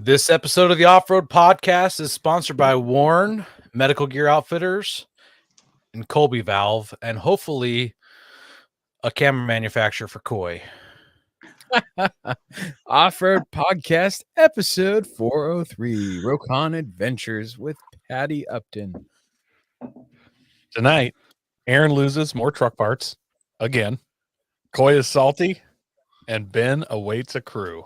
This episode of the Off-Road Podcast is sponsored by Warren, Medical Gear Outfitters, and Colby Valve, and hopefully a camera manufacturer for Koi. Off-Road Podcast, episode 403, Rokon Adventures with Patty Upton. Tonight, Aaron loses more truck parts again. Koi is salty, and Ben awaits a crew.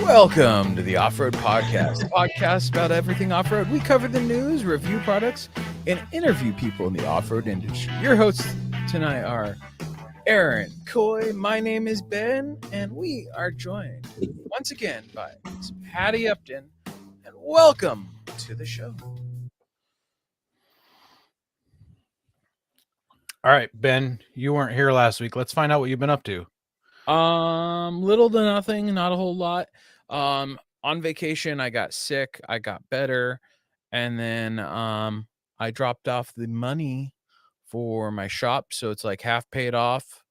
Welcome to the Off-Road Podcast, a podcast about everything off-road. We cover the news, review products, and interview people in the off-road industry. Your hosts tonight are Aaron, Koi, my name is Ben, and we are joined once again by Ms. Patty Upton, and welcome to the show. All right, Ben, you weren't here last week. Let's find out what you've been up to. Little to nothing, not a whole lot. On vacation, I got sick, I got better, and then I dropped off the money for my shop, so it's like half paid off.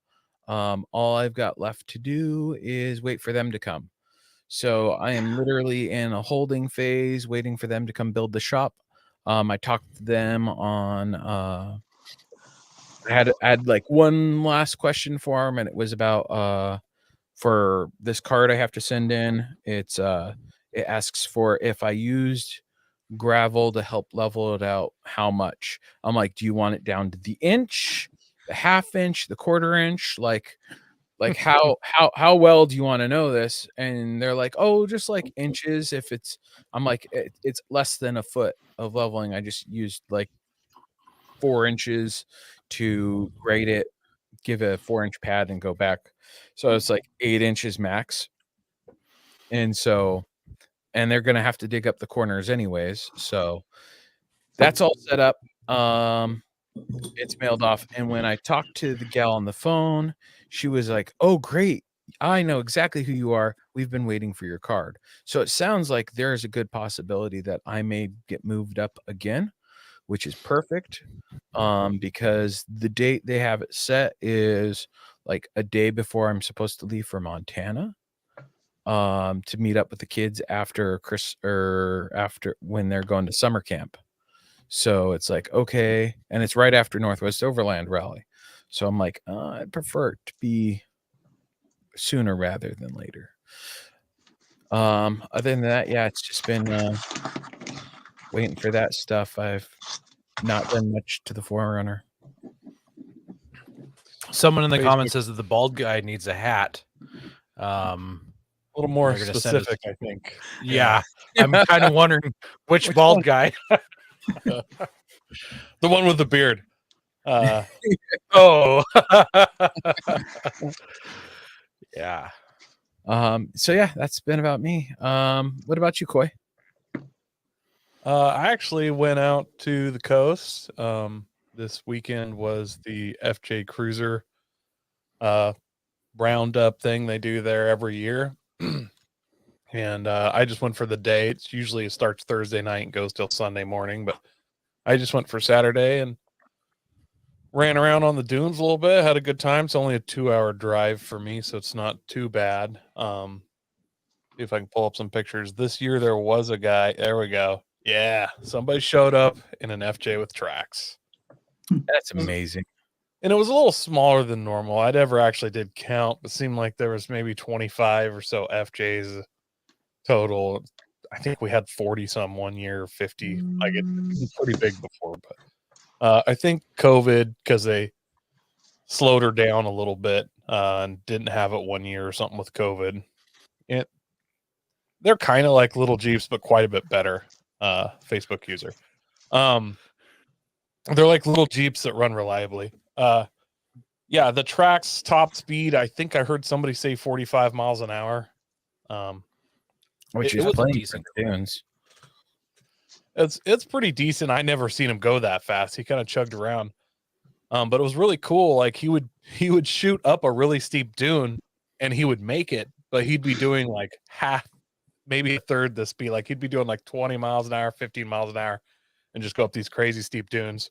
All I've got left to do is wait for them to come. So I am literally in a holding phase, waiting for them to come build the shop. I talked to them on I had like one last question for them, and it was about for this card I have to send in. It's it asks for if I used gravel to help level it out, how much. I'm like, do you want it down to the inch, the half inch, the quarter inch? Like how well do you want to know this? And they're like, oh, just like inches. If it's, I'm like, it's less than a foot of leveling. I just used like 4 inches to grade it, give a 4-inch pad and go back. So it's like 8 inches max. And they're going to have to dig up the corners anyways. So that's all set up. It's mailed off. And when I talked to the gal on the phone, she was like, oh, great. I know exactly who you are. We've been waiting for your card. So it sounds like there's a good possibility that I may get moved up again, which is perfect. Because the date they have it set is like a day before I'm supposed to leave for Montana, to meet up with the kids after after when they're going to summer camp. So it's like, okay. And it's right after Northwest Overland Rally. So I'm like, I'd prefer it to be sooner rather than later. Other than that, yeah, it's just been waiting for that stuff. I've not done much to the Forerunner. Someone in the comments says that the bald guy needs a hat. A little more They're gonna specific, I think. Yeah. I'm kind of wondering which bald one? guy. The one with the beard. Oh. Yeah. So yeah, that's been about me. What about you, Koi? I actually went out to the coast. This weekend was the FJ Cruiser roundup thing they do there every year. And I just went for the day. It starts Thursday night and goes till Sunday morning, but I just went for Saturday and ran around on the dunes a little bit, had a good time. It's only a 2-hour drive for me, so it's not too bad. See if I can pull up some pictures. This year there was a guy. There we go. Yeah, somebody showed up in an FJ with tracks. That's amazing. And it was a little smaller than normal. I never actually did count, but it seemed like there was maybe 25 or so FJs total. I think we had 40 some one year, 50. Like it was pretty big before, but I think COVID, because they slowed her down a little bit and didn't have it one year or something with COVID. They're kind of like little Jeeps, but quite a bit better. Facebook user. They're like little Jeeps that run reliably. Yeah, the track's top speed, I think I heard somebody say 45 miles an hour. Which is plenty decent tunes. It's pretty decent. I never seen him go that fast. He kind of chugged around. But it was really cool. Like he would shoot up a really steep dune and he would make it, but he'd be doing like half, maybe a third the speed. Like he'd be doing like 20 miles an hour, 15 miles an hour, and just go up these crazy steep dunes.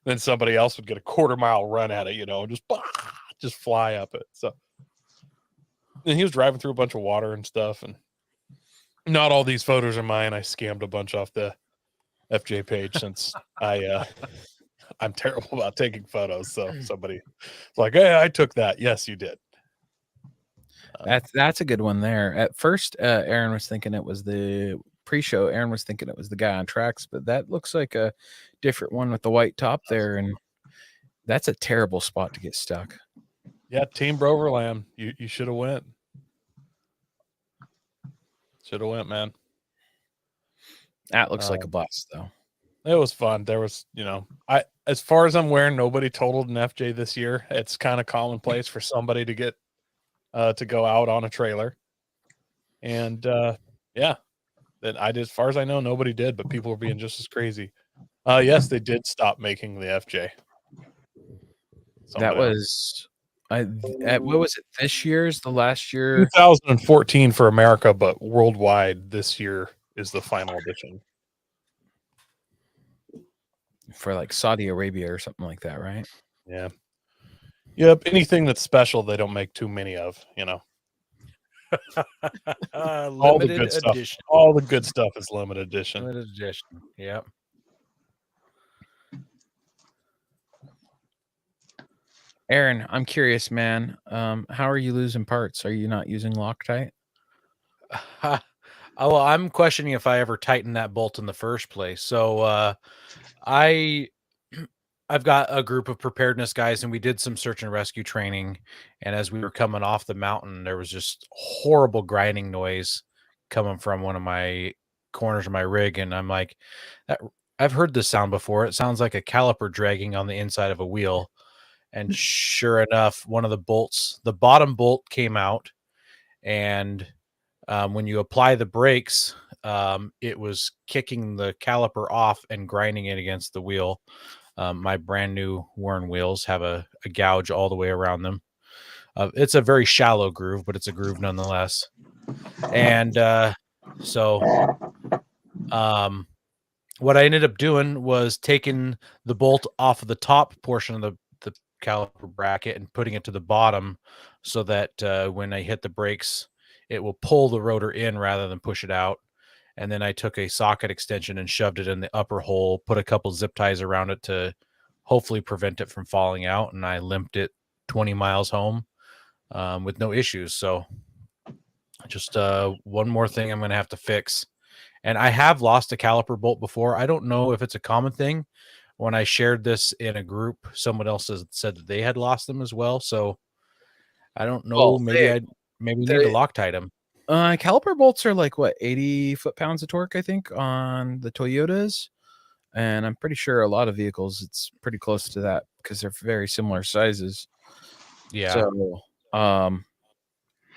Then somebody else would get a 1/4 mile run at it, and just fly up it. So And he was driving through a bunch of water and stuff. And not all these photos are mine. I scammed a bunch off the FJ page since I'm terrible about taking photos. So somebody like, hey, I took that. Yes, you did. That's a good one there. At first, Aaron was thinking it was the pre-show. Aaron was thinking it was the guy on tracks, but that looks like a different one with the white top there, and that's a terrible spot to get stuck. Yeah, Team Broverlam, you should have went. Should have went, man. That looks like a blast, though. It was fun. There was, as far as I'm aware, nobody totaled an FJ this year. It's kind of commonplace for somebody to get to go out on a trailer. And yeah, that as far as I know, nobody did, but people were being just as crazy. Yes, they did stop making the FJ. That was what was it? This year's the last year? 2014 for America, but worldwide this year is the final edition. For like Saudi Arabia or something like that, right? Yeah. Yep. Anything that's special, they don't make too many of, all the good stuff. All the good stuff is limited edition. Limited edition. Yep. Aaron, I'm curious, man. How are you losing parts? Are you not using Loctite? Well, I'm questioning if I ever tightened that bolt in the first place. So I've got a group of preparedness guys, and we did some search and rescue training. And as we were coming off the mountain, there was just horrible grinding noise coming from one of my corners of my rig. And I'm like, I've heard this sound before. It sounds like a caliper dragging on the inside of a wheel. And sure enough, one of the bolts, the bottom bolt came out. And when you apply the brakes, it was kicking the caliper off and grinding it against the wheel. My brand new Warren wheels have a gouge all the way around them. It's a very shallow groove, but it's a groove nonetheless. And so what I ended up doing was taking the bolt off of the top portion of the caliper bracket and putting it to the bottom so that when I hit the brakes, it will pull the rotor in rather than push it out. And then I took a socket extension and shoved it in the upper hole, put a couple zip ties around it to hopefully prevent it from falling out. And I limped it 20 miles home with no issues. So just one more thing I'm going to have to fix. And I have lost a caliper bolt before. I don't know if it's a common thing. When I shared this in a group, someone else said that they had lost them as well. So I don't know. Well, maybe need to Loctite them. Caliper bolts are like what, 80 foot-pounds of torque, I think, on the Toyotas, and I'm pretty sure a lot of vehicles it's pretty close to that because they're very similar sizes. Yeah. So,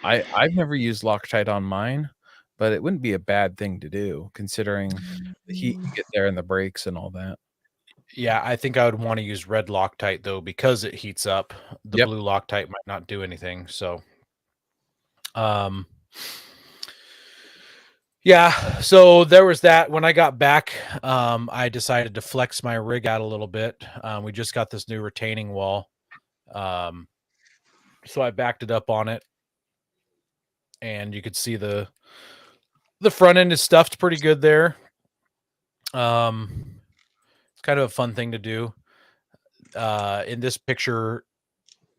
I've never used Loctite on mine, but it wouldn't be a bad thing to do considering the heat you get there and the brakes and all that. Yeah, I think I would want to use red Loctite though because it heats up. The blue Loctite might not do anything. So, yeah, so there was that. When I got back, I decided to flex my rig out a little bit. We just got this new retaining wall. So I backed it up on it, and you could see the front end is stuffed pretty good there. It's kind of a fun thing to do. In this picture,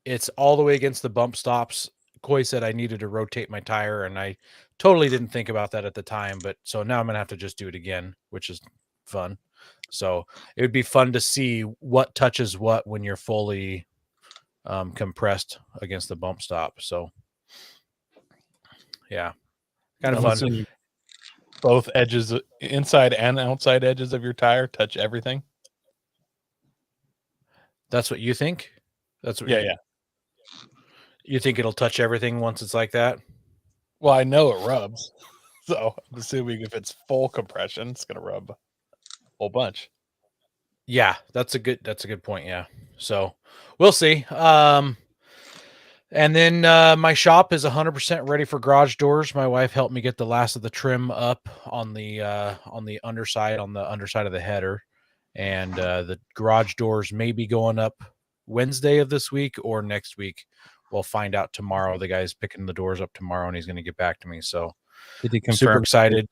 it's all the way against the bump stops. Coy said I needed to rotate my tire, and I totally didn't think about that at the time. But so now I'm going to have to just do it again, which is fun. So it would be fun to see what touches what when you're fully compressed against the bump stop. So yeah, kind of fun. Both edges, inside and outside edges of your tire, touch everything. That's what you think? That's what yeah. You think it'll touch everything once it's like that? Well, I know it rubs. So I'm assuming if it's full compression, it's gonna rub a whole bunch. Yeah, that's a good point. Yeah. So we'll see. And then my shop is 100% ready for garage doors. My wife helped me get the last of the trim up on the underside of the header, and the garage doors may be going up Wednesday of this week or next week. we'll find out tomorrow. The guy's picking the doors up tomorrow, and he's going to get back to me. So Did he confirm? super excited.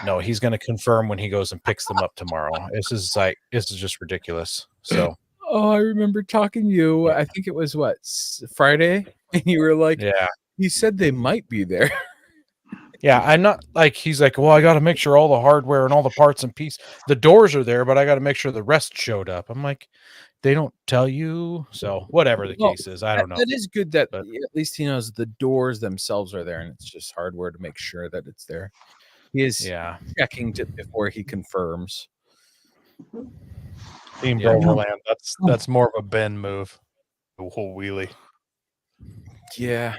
No, he's going to confirm when he goes and picks them up tomorrow. This is just ridiculous. So, oh, I remember talking to you. Yeah. I think it was Friday, and you were like, yeah. He said they might be there. Yeah, I'm not like, he's like, well, I got to make sure all the hardware and all the parts and pieces, the doors are there, but I got to make sure the rest showed up. I'm like, they don't tell you. So whatever the case is, I don't know. That is good that But- at least he knows the doors themselves are there, and it's just hardware to make sure that it's there. He is checking before he confirms. Team Yeah. Broverland. That's more of a Ben move. The whole wheelie. Yeah.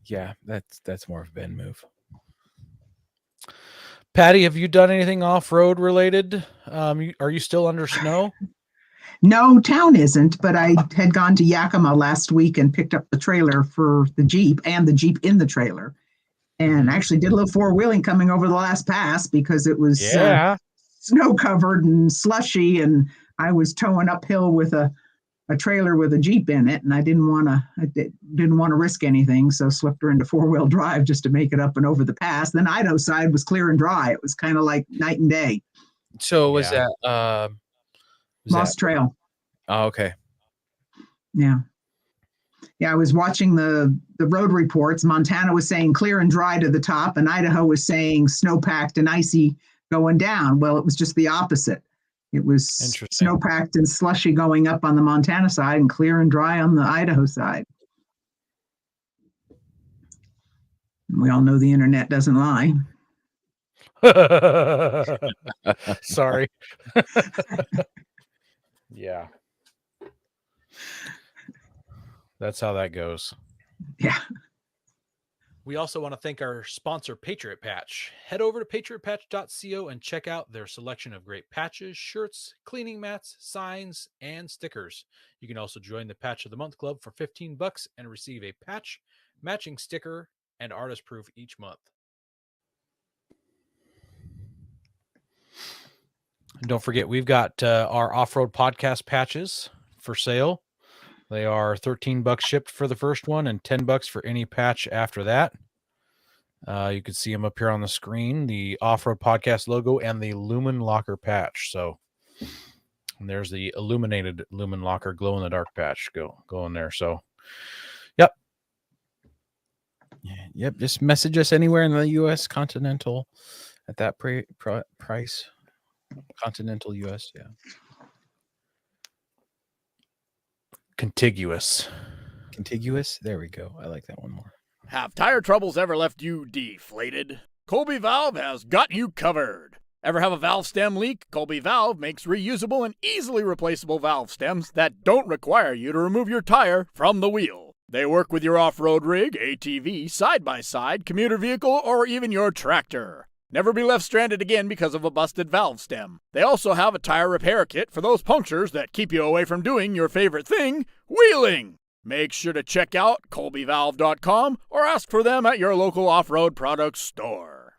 Yeah, that's more of a Ben move. Patty, have you done anything off-road related? Are you still under snow? No, town isn't, but I had gone to Yakima last week and picked up the trailer for the Jeep and the Jeep in the trailer. And actually did a little four-wheeling coming over the last pass because it was snow covered and slushy, and I was towing uphill with a trailer with a Jeep in it, and I didn't want to risk anything, so swept her into four-wheel drive just to make it up and over the pass. Then Idaho side was clear and dry. It was kind of like night and day. So was that Lost Trail. Oh, okay. Yeah. Yeah, I was watching the road reports. Montana was saying clear and dry to the top, and Idaho was saying snow-packed and icy going down. Well, it was just the opposite. It was snow-packed and slushy going up on the Montana side and clear and dry on the Idaho side. And we all know the internet doesn't lie. Sorry. Yeah. That's how that goes. Yeah. We also want to thank our sponsor, Patriot Patch. Head over to patriotpatch.co and check out their selection of great patches, shirts, cleaning mats, signs, and stickers. You can also join the Patch of the Month Club for $15 and receive a patch, matching sticker, and artist proof each month. And don't forget, we've got our off-road podcast patches for sale. They are $13 shipped for the first one and $10 for any patch after that. You can see them up here on the screen, the off-road podcast logo and the Lumen Locker patch. So and there's the illuminated Lumen Locker glow in the dark patch. Go in there. So, yep. Yep. Just message us anywhere in the U.S. continental at that price. Continental U.S. Yeah. Contiguous. There we go. I like that one more. Have tire troubles ever left you deflated? Colby Valve has got you covered. Ever have a valve stem leak? Colby Valve makes reusable and easily replaceable valve stems that don't require you to remove your tire from the wheel. They work with your off-road rig, ATV, side-by-side, commuter vehicle, or even your tractor. Never be left stranded again because of a busted valve stem. They also have a tire repair kit for those punctures that keep you away from doing your favorite thing, wheeling. Make sure to check out colbyvalve.com or ask for them at your local off-road products store.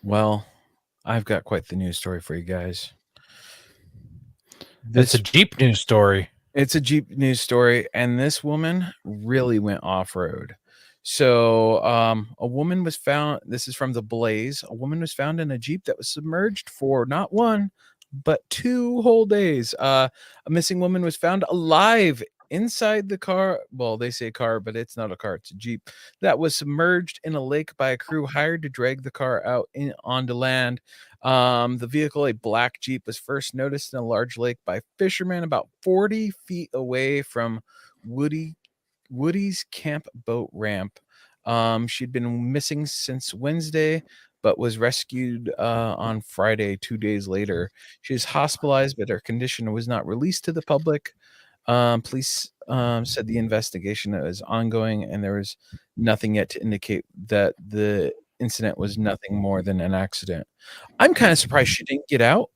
Well, I've got quite the news story for you guys. It's a Jeep news story. It's a Jeep news story, and this woman really went off-road. So a woman was found, this is from The Blaze, a woman was found in a Jeep that was submerged for not one, but 2 whole days. A missing woman was found alive inside the car. Well, they say car, but it's not a car, it's a Jeep that was submerged in a lake by a crew hired to drag the car out onto land. The vehicle, a black Jeep, was first noticed in a large lake by fishermen about 40 feet away from Woody's Camp Boat Ramp. She'd been missing since Wednesday, but was rescued on Friday, 2 days later. She was hospitalized, but her condition was not released to the public. Police said the investigation is ongoing, and there was nothing yet to indicate that the incident was nothing more than an accident. I'm kind of surprised she didn't get out.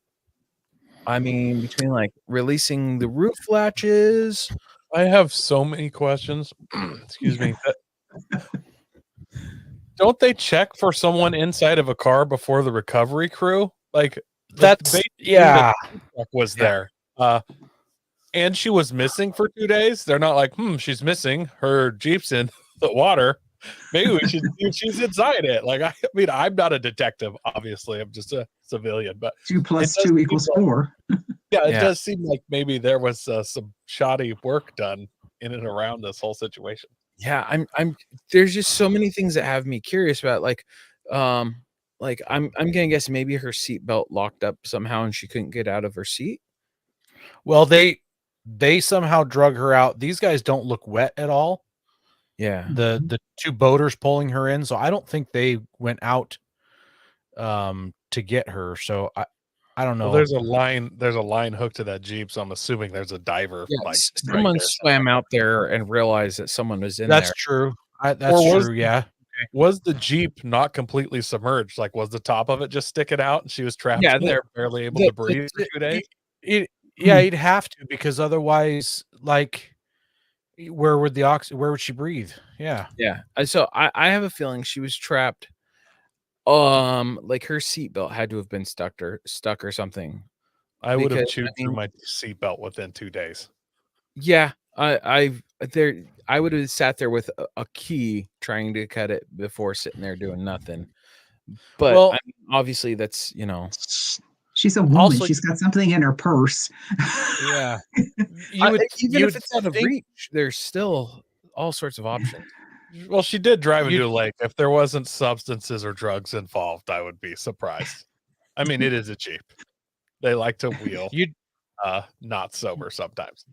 I mean, between like releasing the roof latches. I have so many questions. Excuse me. Don't they check for someone inside of a car before the recovery crew? Like That's yeah. truck was Yeah. there. And she was missing for 2 days. They're not like, she's missing. Her Jeep's in the water. Maybe we should see if she's inside it. Like, I mean, I'm not a detective, obviously. I'm just a civilian, but 2 plus does 2 seem equals like- 4. yeah, it Yeah. does seem like maybe there was some shoddy work done in and around this whole situation. Yeah, I'm there's just so many things that have me curious about, like I'm gonna guess maybe her seatbelt locked up somehow and she couldn't get out of her seat. Well, they somehow drug her out. These guys don't look wet at all. Yeah. The 2 boaters pulling her in, so I don't think they went out to get her. So I don't know. Well, there's a line hooked to that Jeep, so I'm assuming there's a diver. Yeah, Like someone swam out there and realized that someone was in That's there. true. That's Or was true. Yeah. Was the Jeep not completely submerged? Like, was the top of it just sticking out and she was trapped in there, barely able to breathe for 2 days? Yeah, you'd have to, because otherwise, like, where would where would she breathe? Yeah. Yeah. So I have a feeling she was trapped. Like her seatbelt had to have been stuck or something. I would have Because, chewed I through mean- my seatbelt within 2 days. Yeah, I would have sat there with a key trying to cut it before sitting there doing nothing. But Well- I mean, obviously that's She's a woman. Also- She's got something in her purse. Yeah. even you if it's out of think- reach, there's still all sorts of options. Well, she did drive into You- a lake. If there wasn't substances or drugs involved, I would be surprised. I mean, it is a Jeep. They like to wheel, You'd not sober sometimes.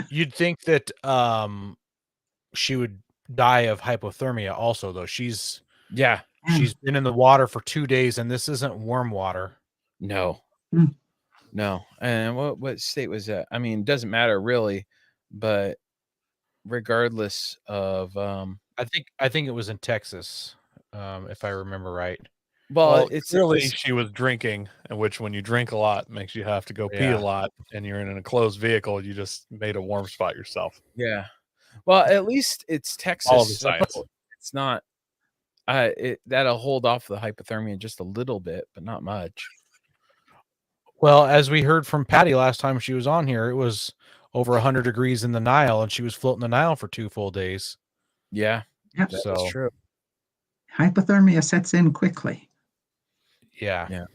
you'd think that she would die of hypothermia also, though. She's Yeah, been in the water for 2 days, and this isn't warm water. no, Mm. no. And what state was that? I mean, it doesn't matter really, but regardless of I think it was in Texas, if I remember right. Well, it's clearly it's- she was drinking, and which when you drink a lot makes you have to go pee Yeah. a lot, and you're in an enclosed vehicle, you just made a warm spot yourself. yeah. Well, at least it's Texas. All of the so science. it's not. That'll hold off the hypothermia just a little bit, but not much. Well, as we heard from Patty last time she was on here, it was over 100 degrees in the Nile, and she was floating the Nile for 2 full days. Yeah, Yep. that's So- true. Hypothermia sets in quickly. Yeah. Yeah.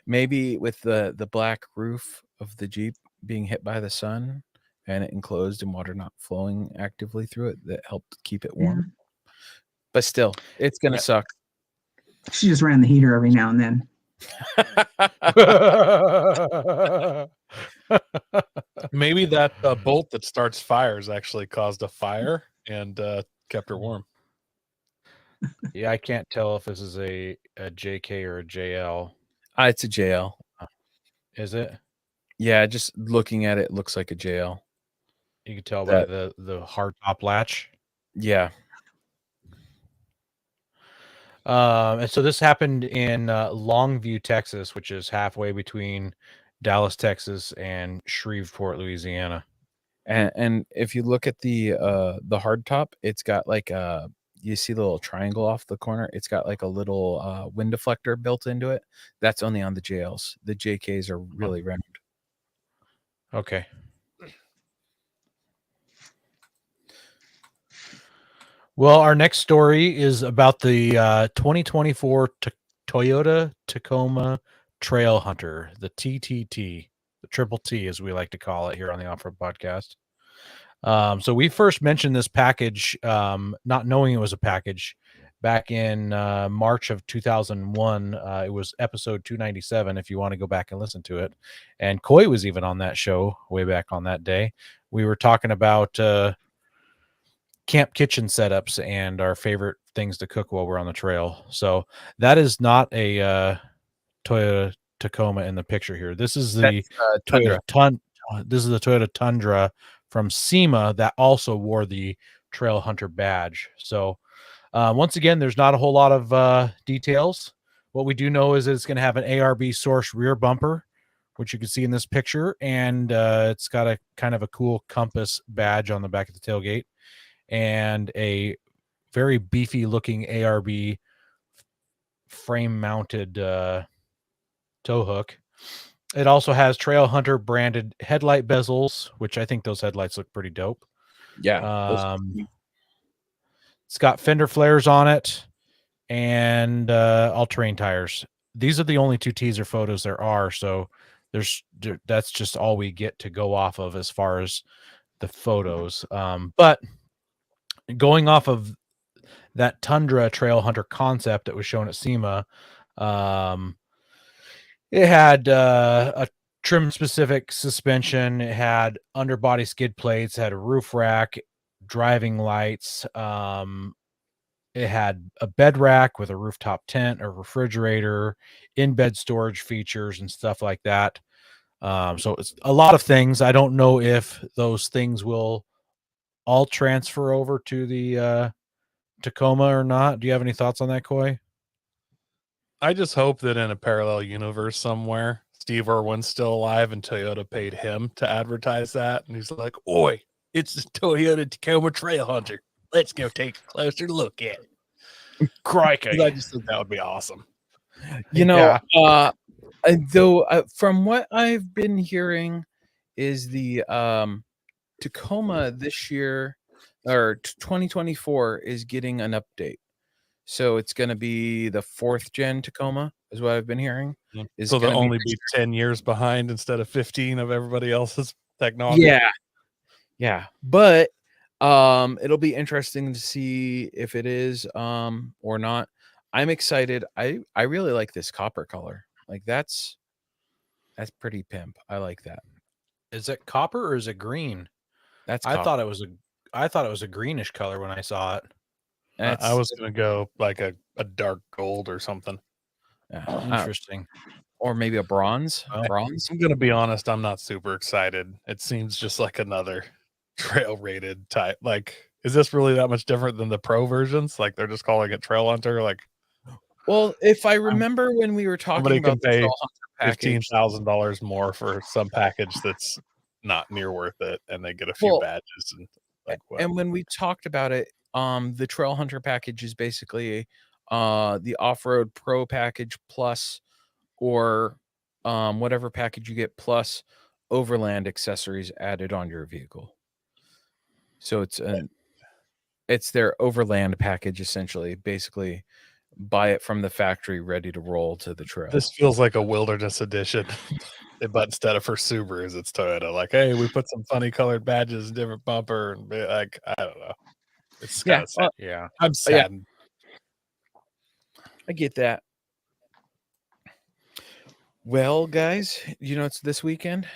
Maybe with the black roof of the Jeep being hit by the sun and it enclosed and water not flowing actively through it, that helped keep it warm. But still, it's gonna Yeah. suck. She just ran the heater every now and then. Maybe that bolt that starts fires actually caused a fire and kept her warm. Yeah, I can't tell if this is a JK or a JL. It's a JL. Is it? Yeah, just looking at it looks like a JL. You can tell by That- the hard top latch. Yeah. And so this happened in Longview, Texas, which is halfway between Dallas, Texas, and Shreveport, Louisiana. And if you look at the hard top, it's got like you see the little triangle off the corner. It's got like a little wind deflector built into it. That's only on the JLs. The JKs are really round. Okay. Well, our next story is about the 2024 Toyota Tacoma Trail Hunter, the TTT, the Triple T, as we like to call it here on the Off-Road Podcast. So we first mentioned this package, not knowing it was a package, back in March of 2001. It was episode 297, if you want to go back and listen to it. And Coy was even on that show way back on that day. We were talking about camp kitchen setups and our favorite things to cook while we're on the trail. So that is not a Toyota Tacoma in the picture here. This is the Tundra. This is the Toyota Tundra from SEMA that also wore the Trail Hunter badge. So once again, there's not a whole lot of details. What we do know is it's going to have an ARB source rear bumper, which you can see in this picture, and it's got a kind of a cool compass badge on the back of the tailgate, and a very beefy looking ARB frame mounted tow hook. It also has Trail Hunter branded headlight bezels, which I think those headlights look pretty dope. Yeah. It's got fender flares on it and all-terrain tires. These are the only 2 teaser photos there are, so that's just all we get to go off of as far as the photos. But going off of that Tundra Trail Hunter concept that was shown at SEMA, it had a trim specific suspension. It had underbody skid plates, had a roof rack, driving lights. It had a bed rack with a rooftop tent, a refrigerator, in-bed storage features and stuff like that. So it's a lot of things. I don't know if those things will all transfer over to the Tacoma or not. Do you have any thoughts on that, Coy? I just hope that in a parallel universe somewhere, Steve Irwin's still alive and Toyota paid him to advertise that. And he's like, "Oi, it's the Toyota Tacoma Trail Hunter. Let's go take a closer look at it." Crikey. I just think that would be awesome. You know, Yeah. though, from what I've been hearing, is the Tacoma this year or 2024 is getting an update. So it's going to be the 4th gen Tacoma, is what I've been hearing. Is So they'll gonna be only this be year. 10 years behind instead of 15 of everybody else's technology. Yeah. But it'll be interesting to see if it is or not. I'm excited. I really like this copper color. Like that's pretty pimp. I like that. Is it copper or is it green? That's I copper. thought it was a greenish color when I saw it. I was going to go like a dark gold or something. Interesting. Or maybe a bronze. Well, Bronze. I'm going to be honest, I'm not super excited. It seems just like another trail rated type. Like, is this really that much different than the pro versions? Like, they're just calling it Trail Hunter. Like, Well, if I remember when we were talking somebody about can the pay Trail Hunter package, $15,000 more for some package that's not near worth it, and they get a few Well, badges and like what? and when we talked about it, the Trail Hunter package is basically the off-road pro package plus or whatever package you get plus overland accessories added on your vehicle. So it's their overland package essentially. Basically, buy it from the factory ready to roll to the trail. This feels like a wilderness edition. But instead of for Subarus, it's Toyota. Like, hey, we put some funny colored badges, different bumper, and like, I don't know. It's kind of sad. Yeah. I'm saddened. I get that. Well, guys, it's this weekend.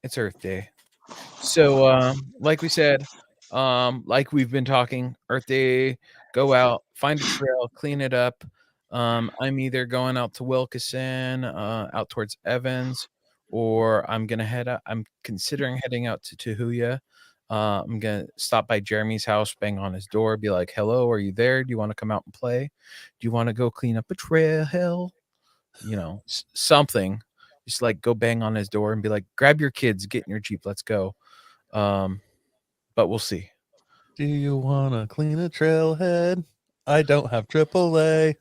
It's Earth Day. So, like we said, like we've been talking, Earth Day, go out, find a trail, clean it up. I'm either going out to Wilkeson, out towards Evans, or I'm considering heading out to Tahuya. I'm gonna stop by Jeremy's house, bang on his door, be like, "Hello, are you there? Do you want to come out and play? Do you want to go clean up a trail? Something." Just like go bang on his door and be like, "Grab your kids, get in your Jeep, let's go." But we'll see. Do you want to clean a trailhead? I don't have AAA.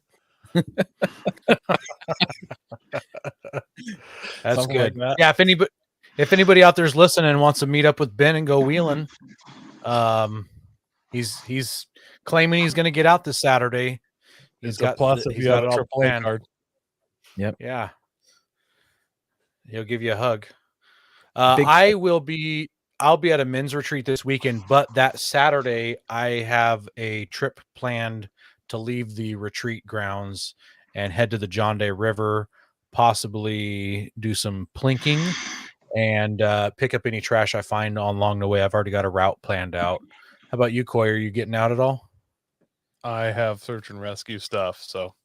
That's Something good. like that. Yeah, if anybody out there's listening and wants to meet up with Ben and go wheeling, he's claiming he's going to get out this Saturday. It's a plus if you have a AAA card. Yep. Yeah. He'll give you a hug. I'll be at a men's retreat this weekend, but that Saturday I have a trip planned to leave the retreat grounds and head to the John Day River, possibly do some plinking and pick up any trash I find along the way. I've already got a route planned out. How about you, Coy? Are you getting out at all? I have search and rescue stuff, so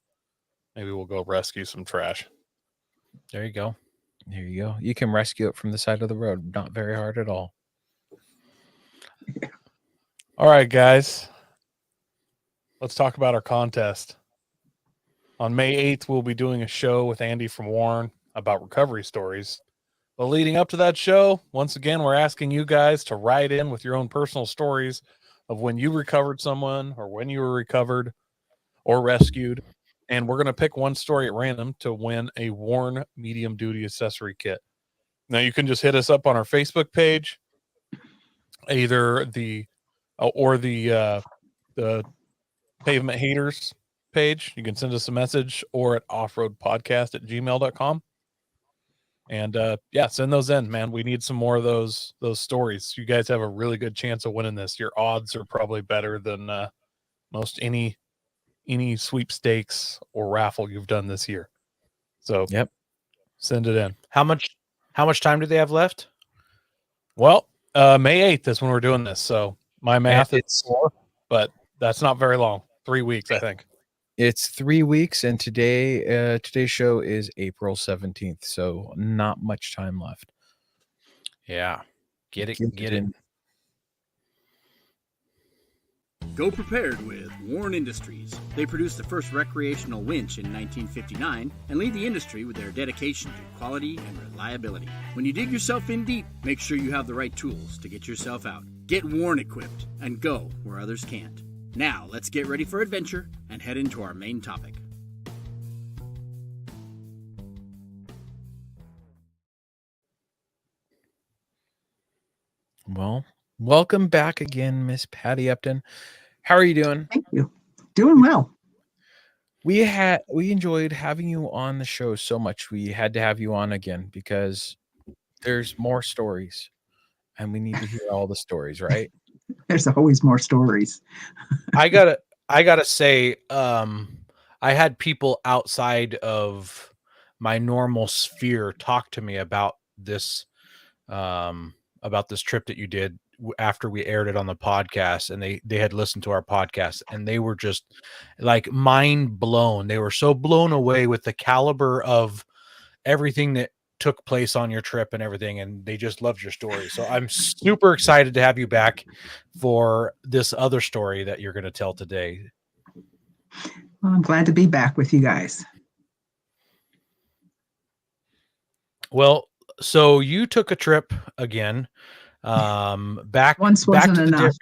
maybe we'll go rescue some trash. There you go. There you go. You can rescue it from the side of the road. Not very hard at all. All right, guys. Let's talk about our contest. On May 8th, we'll be doing a show with Andy from Warren about recovery stories. But leading up to that show, once again, we're asking you guys to write in with your own personal stories of when you recovered someone or when you were recovered or rescued. and we're going to pick one story at random to win a worn medium duty accessory kit. Now you can just hit us up on our Facebook page, either the Pavement Haters page. You can send us a message, or at offroadpodcast@gmail.com. And send those in, man. We need some more of those stories. You guys have a really good chance of winning this. Your odds are probably better than most any sweepstakes or raffle you've done this year. So Yep. Send it in. How much time do they have left? Well, May 8th is when we're doing this. So my math is 4, but that's not very long. 3 weeks, I think. It's 3 weeks, and today's show is April 17th, so not much time left. Yeah. Get it. Go prepared with Warren Industries. They produced the first recreational winch in 1959 and lead the industry with their dedication to quality and reliability. When you dig yourself in deep, make sure you have the right tools to get yourself out. Get Warren equipped and go where others can't. Now, let's get ready for adventure and head into our main topic. Well, welcome back again, Miss Patty Upton. How are you doing? Thank you. Doing well. We enjoyed having you on the show so much. We had to have you on again because there's more stories, and we need to hear all the stories, right? There's always more stories. I gotta say, I had people outside of my normal sphere talk to me about this trip that you did after we aired it on the podcast, and they had listened to our podcast, and they were just like mind blown. They were so blown away with the caliber of everything that took place on your trip and everything, and they just loved your story. So I'm super excited to have you back for this other story that you're going to tell today. Well, I'm glad to be back with you guys. Well, so you took a trip again, back Once wasn't to enough.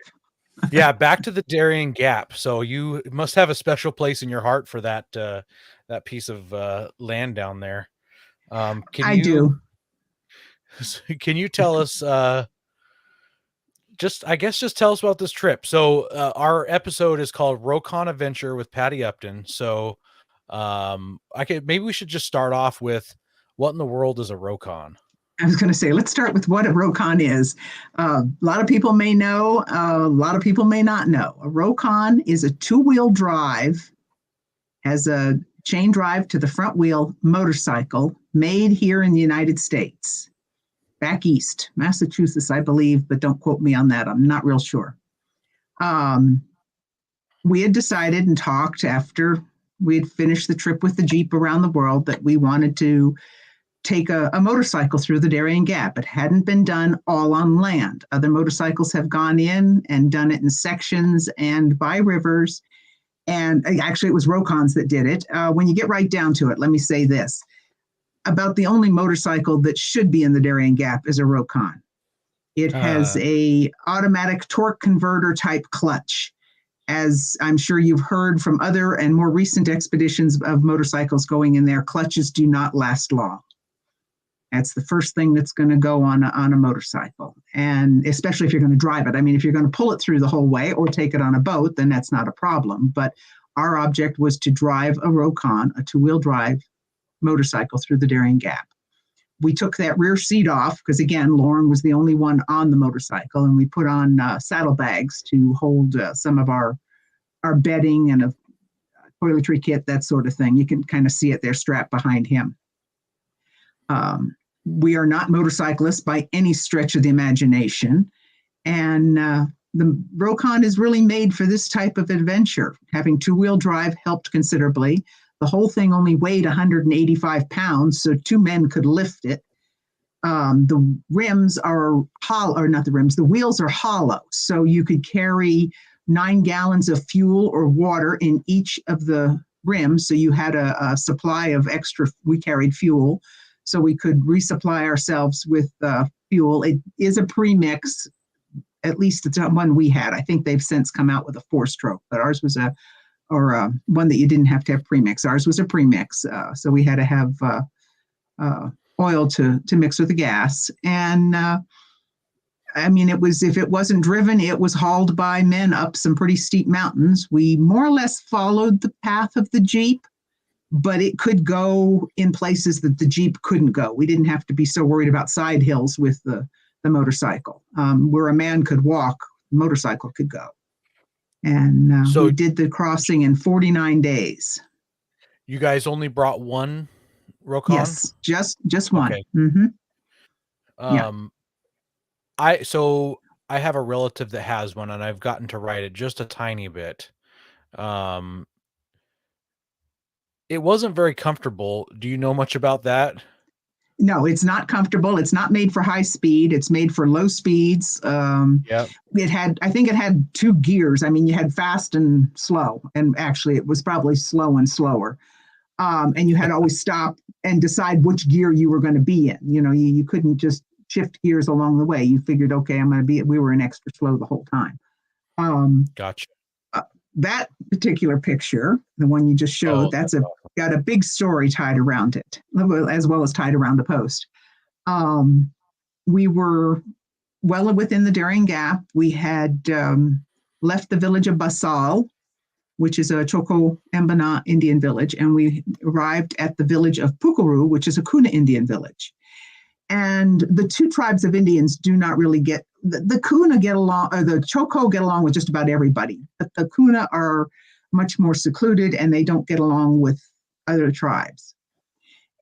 back to the Darian Gap. So you must have a special place in your heart for that piece of land down there. Can you tell us just tell us about this trip? So our episode is called Rokon Adventure with Patty Upton. So maybe we should just start off with, what in the world is a Rokon? I was going to say, let's start with what a Rokon is. A lot of people may know, a lot of people may not know. A Rokon is a two-wheel drive, has a chain drive to the front wheel motorcycle made here in the United States, back east, Massachusetts, I believe, but don't quote me on that. I'm not real sure. We had decided and talked after we had finished the trip with the Jeep around the world that we wanted to take a motorcycle through the Darian Gap. It hadn't been done all on land. Other motorcycles have gone in and done it in sections and by rivers. And actually, it was Rokons that did it. When you get right down to it, let me say this. About the only motorcycle that should be in the Darian Gap is a Rokon. It has a automatic torque converter type clutch. As I'm sure you've heard from other and more recent expeditions of motorcycles going in there, clutches do not last long. That's the first thing that's going to go on a motorcycle, and especially if you're going to drive it. I mean, if you're going to pull it through the whole way or take it on a boat, then that's not a problem. But our object was to drive a Rokon, a two-wheel drive motorcycle, through the Darian Gap. We took that rear seat off because, again, Loren was the only one on the motorcycle, and we put on saddlebags to hold some of our bedding and a toiletry kit, that sort of thing. You can kind of see it there strapped behind him. We are not motorcyclists by any stretch of the imagination. And the Rokon is really made for this type of adventure. Having two-wheel drive helped considerably. The whole thing only weighed 185 pounds, so two men could lift it. The rims are hollow, or not the rims, the wheels are hollow. So you could carry 9 gallons of fuel or water in each of the rims. So you had a supply of extra, we carried fuel. So we could resupply ourselves with fuel. It is a premix, at least it's one we had. I think they've since come out with a 4-stroke, but ours was a or one that you didn't have to have premix. Ours was a premix, so we had to have oil to mix with the gas. And I mean, if it wasn't driven, it was hauled by men up some pretty steep mountains. We more or less followed the path of the Jeep, but it could go in places that the Jeep couldn't go. We didn't have to be so worried about side hills with the motorcycle. Where a man could walk, the motorcycle could go. And So- we did the crossing in 49 days. You guys only brought one Rokon? Yes, just one. Okay. Mm-hmm. I have a relative that has one, and I've gotten to ride it just a tiny bit. It wasn't very comfortable. Do you know much about that? No, it's not comfortable. It's not made for high speed. It's made for low speeds. Yep. I think it had 2 gears. I mean, you had fast and slow, and actually it was probably slow and slower. And you had to always stop and decide which gear you were going to be in. You know, you couldn't just shift gears along the way. You figured, okay, we were in extra slow the whole time. Gotcha. That particular picture, the one you just showed, that's got a big story tied around it, as well as tied around the post. We were well within the Darian Gap. We had left the village of Basal, which is a Choco Embana Indian village, and we arrived at the village of Pukaru, which is a Kuna Indian village. And the 2 tribes of Indians do not really get, the Kuna get along, or the Choco get along with just about everybody, but the Kuna are much more secluded and they don't get along with other tribes.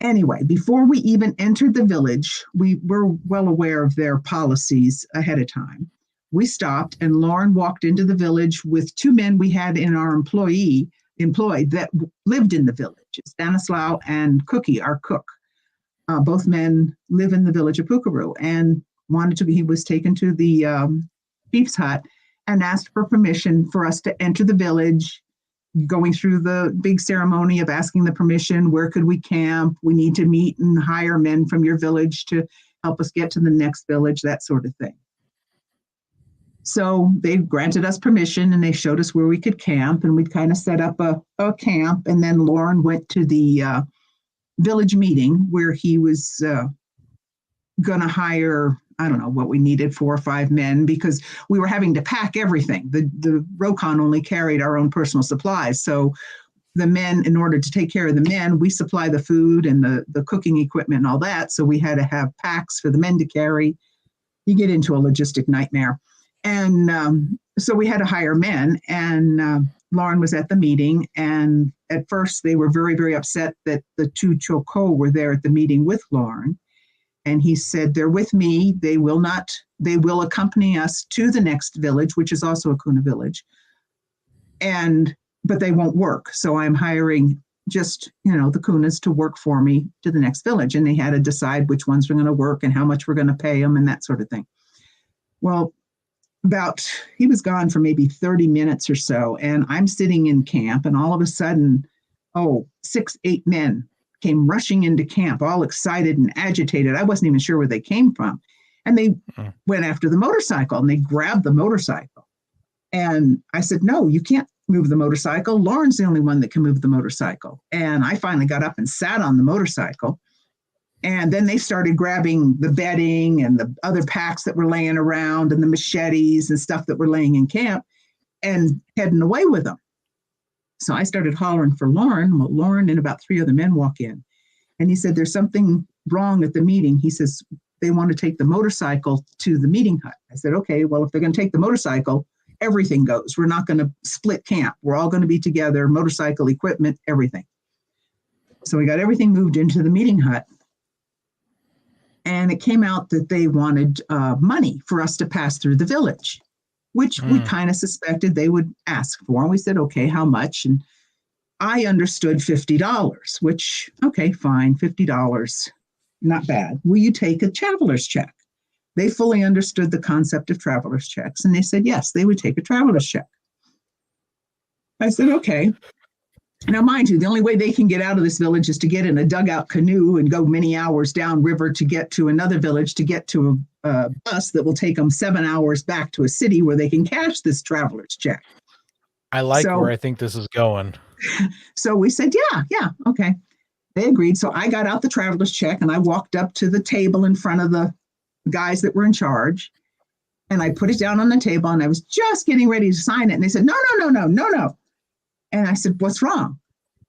Anyway, before we even entered the village, we were well aware of their policies ahead of time. We stopped and Loren walked into the village with 2 men we had in our employed that lived in the village, Stanislaw and Cookie, our cook. Both men live in the village of Pukaru, and he was taken to the chief's hut and asked for permission for us to enter the village, going through the big ceremony of asking the permission. Where could we camp? We need to meet and hire men from your village to help us get to the next village, that sort of thing. So they granted us permission and they showed us where we could camp, and we'd kind of set up a camp. And then Loren went to the village meeting where he was going to hire, I don't know what we needed, 4 or 5 men, because we were having to pack everything. The Rokon only carried our own personal supplies. So the men, in order to take care of the men, we supply the food and the cooking equipment and all that. So we had to have packs for the men to carry. You get into a logistic nightmare. And so we had to hire men, and Loren was at the meeting. And at first they were very, very upset that the 2 Choco were there at the meeting with Loren. And he said, they're with me. They will accompany us to the next village, which is also a Kuna village. But they won't work. So I'm hiring just, the Kunas to work for me to the next village. And they had to decide which ones were going to work and how much we're going to pay them and that sort of thing. Well, he was gone for maybe 30 minutes or so. And I'm sitting in camp, and all of a sudden, 6, 8 men came rushing into camp, all excited and agitated. I wasn't even sure where they came from. And they went after the motorcycle, and they grabbed the motorcycle. And I said, no, you can't move the motorcycle. Loren's the only one that can move the motorcycle. And I finally got up and sat on the motorcycle. And then they started grabbing the bedding and the other packs that were laying around and the machetes and stuff that were laying in camp and heading away with them. So I started hollering for Loren. Well, Loren and about 3 other men walk in. And he said, there's something wrong at the meeting. He says, they want to take the motorcycle to the meeting hut. I said, okay, well, if they're going to take the motorcycle, everything goes. We're not going to split camp. We're all going to be together, motorcycle equipment, everything. So we got everything moved into the meeting hut. And it came out that they wanted money for us to pass through the village, which we kind of suspected they would ask for. And we said, okay, how much? And I understood $50, which, okay, fine, $50, not bad. Will you take a traveler's check? They fully understood the concept of traveler's checks. And they said, yes, they would take a traveler's check. I said, okay. Now, mind you, the only way they can get out of this village is to get in a dugout canoe and go many hours downriver to get to another village, to get to a bus that will take them 7 hours back to a city where they can cash this traveler's check. I like So- where I think this is going. So we said, yeah, okay. They agreed. So I got out the traveler's check and I walked up to the table in front of the guys that were in charge. And I put it down on the table and I was just getting ready to sign it. And they said, no. And I said, what's wrong?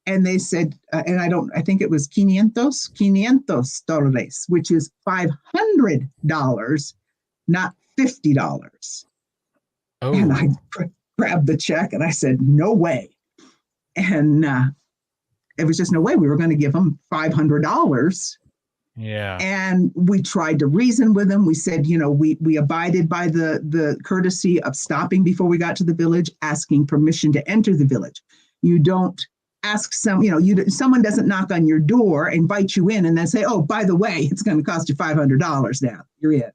And they said, and I think it was $500, which is $500, not $50. Oh, And I grabbed the check and I said, no way. And it was just no way. We were going to give them $500. yeah. And we tried to reason with them. We said, we abided by the courtesy of stopping before we got to the village, asking permission to enter the village. You don't ask someone doesn't knock on your door, invite you in, and then say, oh, by the way, it's going to cost you $500 now. You're in.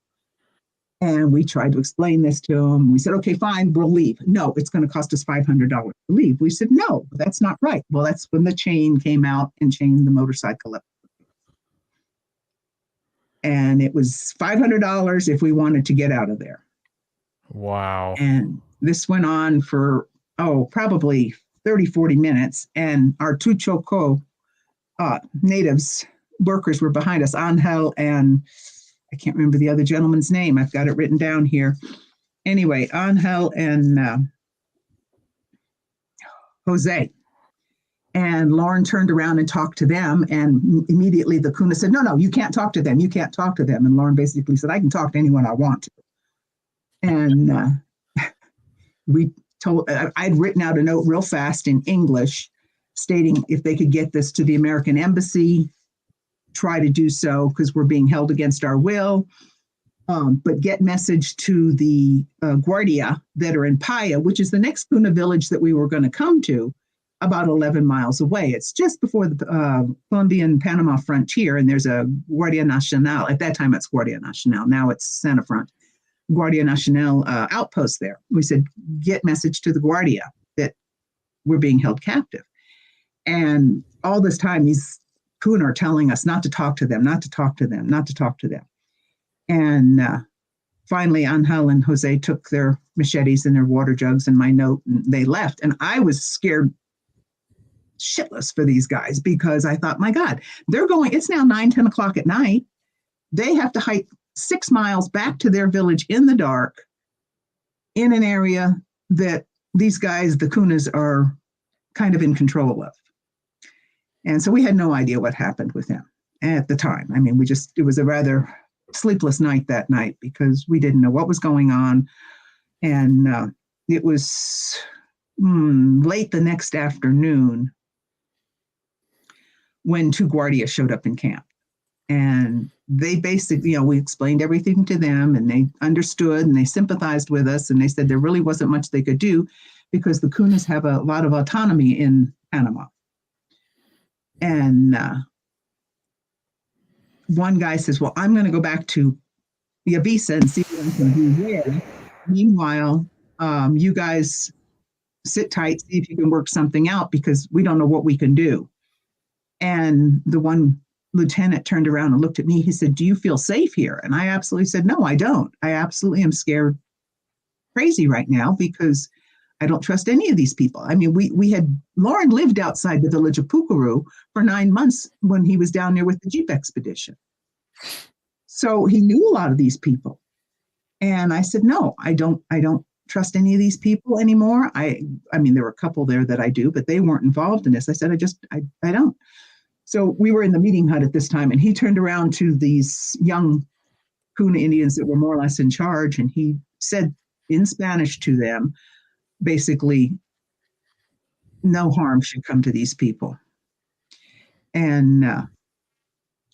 And we tried to explain this to them. We said, okay, fine, we'll leave. No, it's going to cost us $500 to leave. We said, no, that's not right. Well, that's when the chain came out and chained the motorcycle up. And it was $500 if we wanted to get out of there. Wow. And this went on for, probably 30, 40 minutes. And our two Choco natives workers were behind us, Angel and I can't remember the other gentleman's name. I've got it written down here. Anyway, Angel and Jose. And Loren turned around and talked to them. And immediately the Kuna said, no, you can't talk to them. You can't talk to them. And Loren basically said, I can talk to anyone I want to. And I'd written out a note real fast in English stating if they could get this to the American embassy, try to do so because we're being held against our will. But get message to the Guardia that are in Paya, which is the next Kuna village that we were going to come to, about 11 miles away. It's just before the Colombian-Panama frontier, and there's a Guardia Nacional. At that time, it's Guardia Nacional. Now it's Santa Front. Guardia Nacional outpost there. We said, get message to the Guardia that we're being held captive. And all this time, these Kuna are telling us not to talk to them, not to talk to them, not to talk to them. And finally, Angel and Jose took their machetes and their water jugs and my note, and they left. And I was scared shitless for these guys because I thought, my God, they're going, it's now 9, 10 o'clock at night. They have to hike 6 miles back to their village in the dark in an area that these guys, the Kunas, are kind of in control of. And so we had no idea what happened with them at the time. I mean, it was a rather sleepless night that night because we didn't know what was going on. And it was late the next afternoon when 2 Guardia showed up in camp. And they basically, we explained everything to them and they understood and they sympathized with us. And they said there really wasn't much they could do because the Kunas have a lot of autonomy in Panama. And one guy says, well, I'm going to go back to Yavisa and see what I can do there. Meanwhile, you guys sit tight, see if you can work something out because we don't know what we can do. And the one lieutenant turned around and looked at me. He said, do you feel safe here? And I absolutely said, no, I don't. I absolutely am scared crazy right now because I don't trust any of these people. I mean, Loren lived outside the village of Pukaru for 9 months when he was down there with the Jeep expedition. So he knew a lot of these people. And I said, no, I don't trust any of these people anymore. I mean, there were a couple there that I do, but they weren't involved in this. I said, I don't. So we were in the meeting hut at this time and he turned around to these young Kuna Indians that were more or less in charge. And he said in Spanish to them, basically, no harm should come to these people. And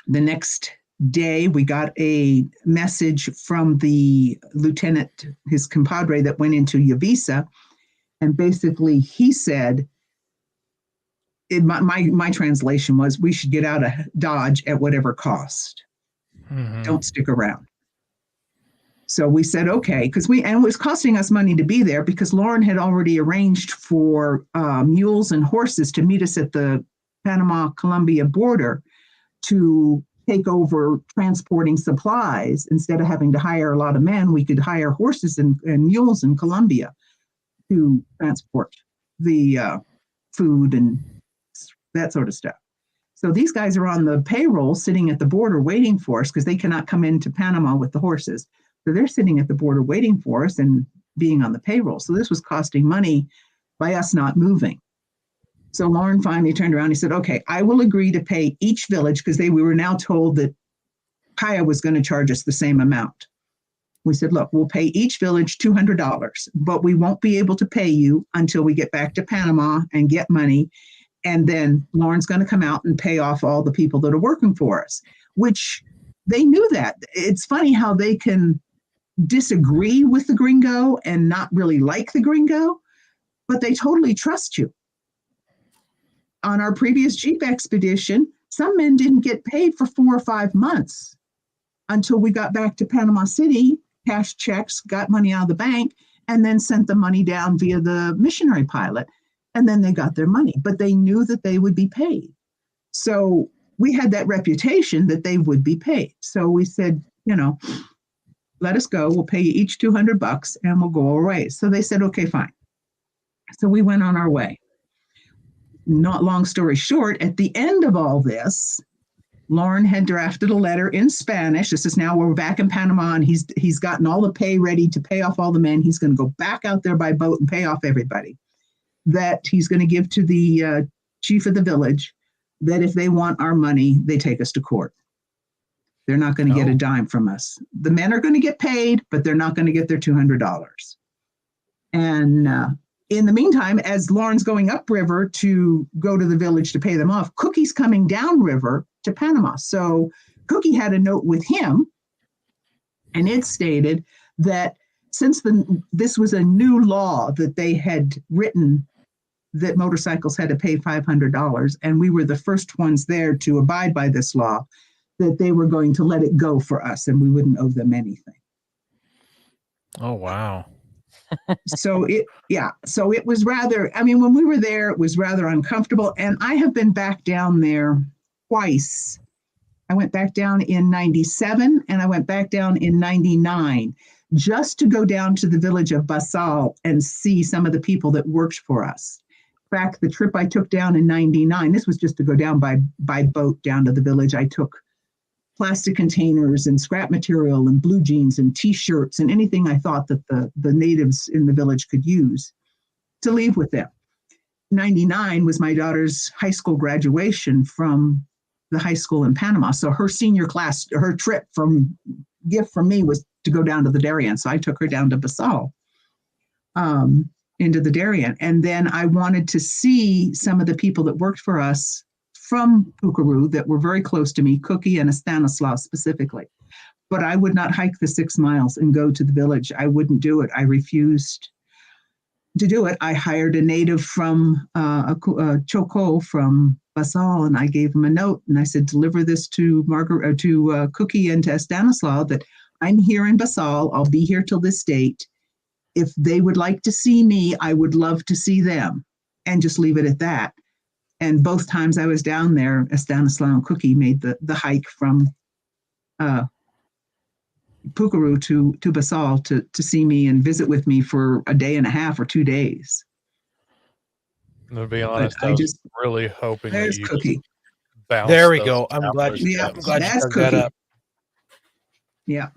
the next day, we got a message from the lieutenant, his compadre that went into Yavisa. And basically, he said, my translation was, we should get out of Dodge at whatever cost. Mhm. Don't stick around. So we said, okay, and it was costing us money to be there because Loren had already arranged for mules and horses to meet us at the Panama-Colombia border to take over transporting supplies. Instead of having to hire a lot of men, we could hire horses and mules in Colombia to transport the food and that sort of stuff. So these guys are on the payroll sitting at the border waiting for us because they cannot come into Panama with the horses. So they're sitting at the border waiting for us and being on the payroll. So this was costing money by us not moving. So Loren finally turned around and he said, okay, I will agree to pay each village because we were now told that Kaya was going to charge us the same amount. We said, look, we'll pay each village $200, but we won't be able to pay you until we get back to Panama and get money. And then Loren's going to come out and pay off all the people that are working for us, which they knew that. It's funny how they can disagree with the gringo and not really like the gringo, but they totally trust you. On our previous Jeep expedition, some men didn't get paid for 4 or 5 months until we got back to Panama City, cashed checks, got money out of the bank, and then sent the money down via the missionary pilot. And then they got their money, but they knew that they would be paid. So we had that reputation that they would be paid. So we said, let us go. We'll pay you each $200 and we'll go away. So they said, okay, fine. So we went on our way. Not long story short, at the end of all this, Loren had drafted a letter in Spanish. This is now we're back in Panama, and he's gotten all the pay ready to pay off all the men. He's going to go back out there by boat and pay off everybody. That he's going to give to the chief of the village, that if they want our money, they take us to court. They're not going to get a dime from us. The men are going to get paid, but they're not going to get their $200. And in the meantime, as Loren's going upriver to go to the village to pay them off, Cookie's coming downriver to Panama. So Cookie had a note with him, and it stated that since this was a new law that they had written, that motorcycles had to pay $500, and we were the first ones there to abide by this law, that they were going to let it go for us and we wouldn't owe them anything. Oh, wow. So it was rather, when we were there, it was rather uncomfortable. And I have been back down there twice. I went back down in 97 and I went back down in 99 just to go down to the village of Basal and see some of the people that worked for us. In fact, the trip I took down in 99, this was just to go down by boat down to the village. I took plastic containers and scrap material and blue jeans and T-shirts and anything I thought that the natives in the village could use to leave with them. 99 was my daughter's high school graduation from the high school in Panama. So her senior class, her gift from me was to go down to the Darian. So I took her down to Basal, into the Darian. And then I wanted to see some of the people that worked for us from Pukeru that were very close to me, Cookie and Stanislaus specifically. But I would not hike the 6 miles and go to the village. I wouldn't do it. I refused to do it. I hired a native from Choco from Basal, and I gave him a note, and I said, deliver this to Cookie and to Stanislaus that I'm here in Basal. I'll be here till this date. If they would like to see me, I would love to see them, and just leave it at that. And both times I was down there, Stanislaus and Cookie made the hike from Pukeru to Basal to see me and visit with me for a day and a half or 2 days. To be honest, I was really hoping that you Cookie. There we go. I'm glad you that's dug that Cookie. up. Yeah.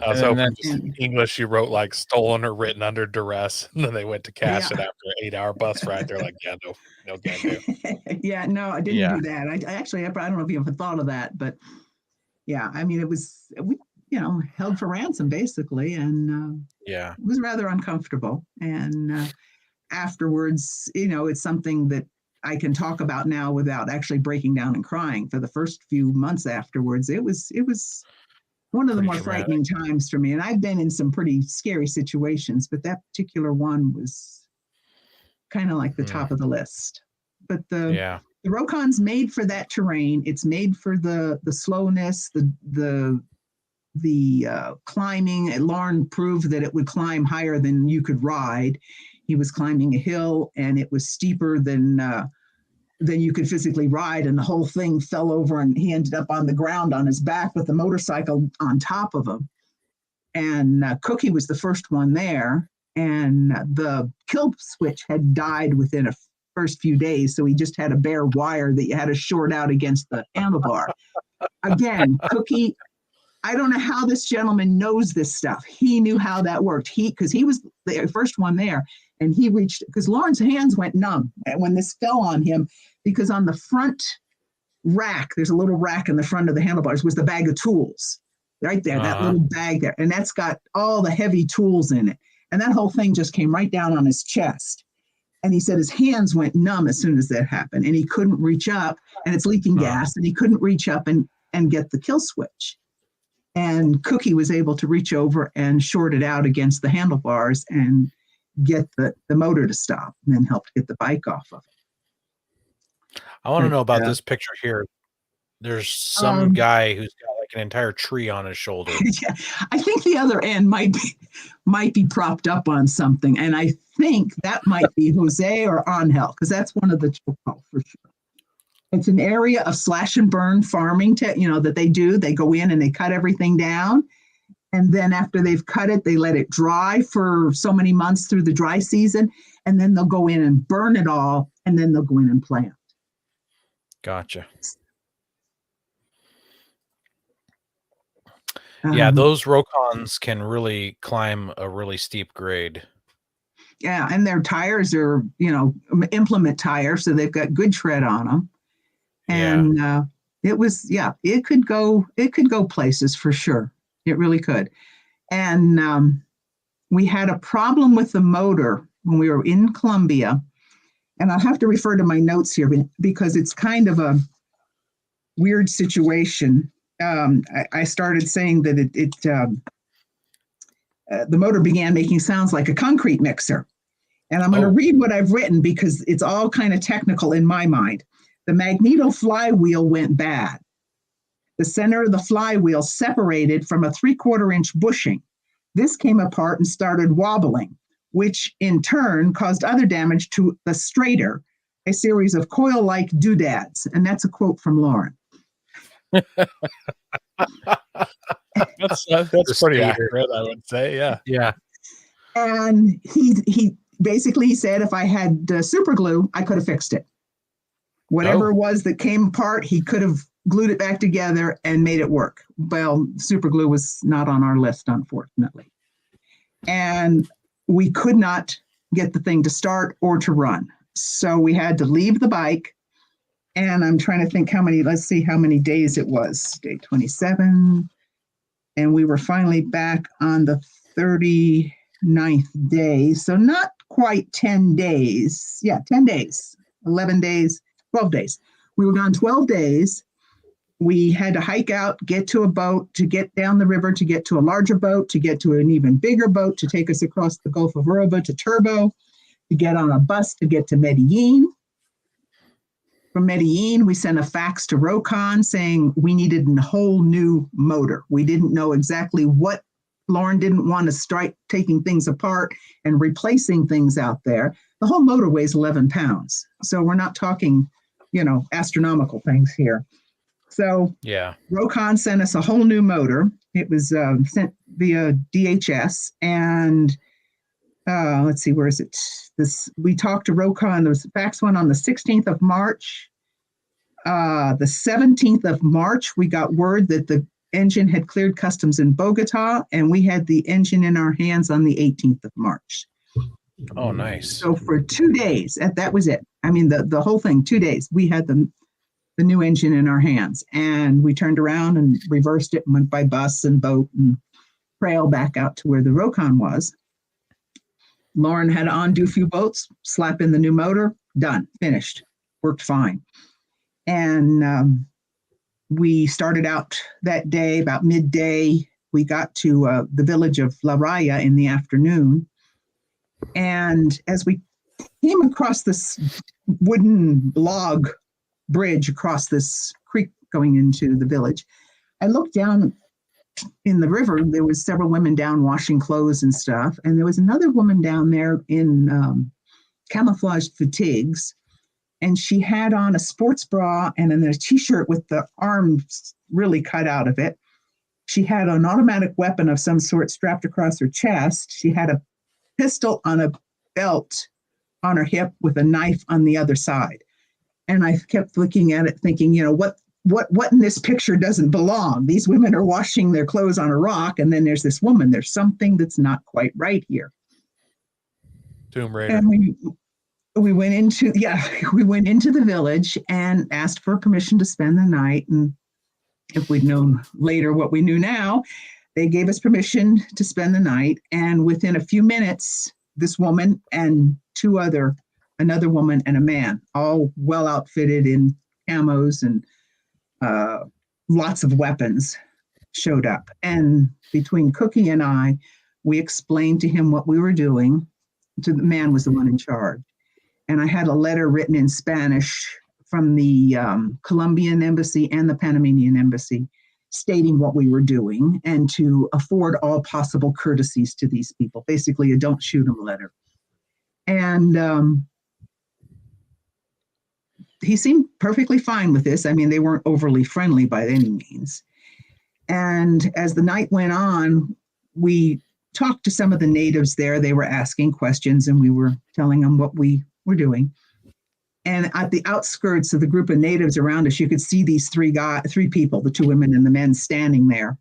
I was hoping in English you wrote like stolen or written under duress, and then they went to cash it after an 8-hour bus ride. They're like, yeah, no can do. Yeah, no, I didn't do that. I don't know if you ever thought of that, but yeah, it was, we held for ransom basically, and it was rather uncomfortable. And afterwards, it's something that I can talk about now without actually breaking down and crying. For the first few months afterwards, it was one of the more frightening times for me. And I've been in some pretty scary situations, but that particular one was kind of like the top of the list. But the Rokon's made for that terrain. It's made for the slowness, the climbing. Loren proved that it would climb higher than you could ride. He was climbing a hill, and it was steeper than you could physically ride, and the whole thing fell over, and he ended up on the ground on his back with the motorcycle on top of him. And Cookie was the first one there, and the kill switch had died within a first few days, so he just had a bare wire that you had to short out against the handlebar. Again, Cookie, I don't know how this gentleman knows this stuff. He knew how that worked. Because he was the first one there, and he reached, because Loren's hands went numb when this fell on him, because on the front rack, there's a little rack in the front of the handlebars, was the bag of tools right there, that little bag there. And that's got all the heavy tools in it. And that whole thing just came right down on his chest. And he said his hands went numb as soon as that happened, and he couldn't reach up, and it's leaking gas, and he couldn't reach up and get the kill switch. And Cookie was able to reach over and short it out against the handlebars and get the motor to stop, and then helped get the bike off of it. I want to know about this picture here. There's some guy who's got like an entire tree on his shoulder. Yeah, I think the other end might be propped up on something, and I think that might be Jose or Angel, because that's one of the two for sure. It's an area of slash and burn farming, that they do. They go in and they cut everything down, and then after they've cut it, they let it dry for so many months through the dry season, and then they'll go in and burn it all, and then they'll go in and plant. Gotcha. Yeah, those Rokons can really climb a really steep grade. Yeah, and their tires are, implement tires, so they've got good tread on them. And it could go places for sure. It really could. And we had a problem with the motor when we were in Columbia, and I'll have to refer to my notes here because it's kind of a weird situation. I started saying that the motor began making sounds like a concrete mixer. And I'm going to read what I've written because it's all kind of technical in my mind. The magneto flywheel went bad. The center of the flywheel separated from a 3/4 inch bushing. This came apart and started wobbling, which in turn caused other damage to the stator, a series of coil-like doodads. And that's a quote from Loren. That's pretty accurate, I would say. Yeah. And he basically said if I had super glue, I could have fixed it. Whatever it was that came apart, he could have glued it back together and made it work. Well, super glue was not on our list, unfortunately. And we could not get the thing to start or to run. So we had to leave the bike. And I'm trying to think let's see how many days it was. Day 27. And we were finally back on the 39th day. So not quite 10 days. Yeah, 10 days, 11 days, 12 days. We were gone 12 days. We had to hike out, get to a boat, to get down the river, to get to a larger boat, to get to an even bigger boat, to take us across the Gulf of Uraba to Turbo, to get on a bus to get to Medellin. From Medellin, we sent a fax to Rokon saying we needed a whole new motor. We didn't know exactly what. Loren didn't want to start taking things apart and replacing things out there. The whole motor weighs 11 pounds. So we're not talking, astronomical things here. So Rokon sent us a whole new motor. It was sent via DHS. And let's see, where is it? We talked to Rokon. There was a fax one on the 16th of March. The 17th of March, we got word that the engine had cleared customs in Bogota, and we had the engine in our hands on the 18th of March. Oh, nice. So for 2 days, that was it. I mean, the whole thing, 2 days, we had the new engine in our hands, and we turned around and reversed it and went by bus and boat and trail back out to where the Rokon was. Loren had to undo a few boats, slap in the new motor, done, finished, worked fine. And we started out that day about midday. We got to the village of La Raya in the afternoon. And as we came across this wooden log bridge across this creek going into the village, I looked down in the river. There was several women down washing clothes and stuff. And there was another woman down there in camouflaged fatigues. And she had on a sports bra and then a t-shirt with the arms really cut out of it. She had an automatic weapon of some sort strapped across her chest. She had a pistol on a belt on her hip with a knife on the other side. And I kept looking at it thinking, what in this picture doesn't belong? These women are washing their clothes on a rock, and then there's this woman. There's something that's not quite right here. Tomb Raider. And we went into the village and asked for permission to spend the night. And if we'd known later what we knew now, they gave us permission to spend the night. And within a few minutes, this woman and another woman and a man, all well outfitted in camos and lots of weapons, showed up. And between Cookie and I, we explained to him what we were doing. The man was the one in charge. And I had a letter written in Spanish from the Colombian embassy and the Panamanian embassy stating what we were doing and to afford all possible courtesies to these people. Basically, a don't shoot them letter. And he seemed perfectly fine with this. I mean, they weren't overly friendly by any means. And as the night went on, we talked to some of the natives there. They were asking questions and we were telling them what we were doing. And at the outskirts of the group of natives around us, you could see these three people, the two women and the men, standing there.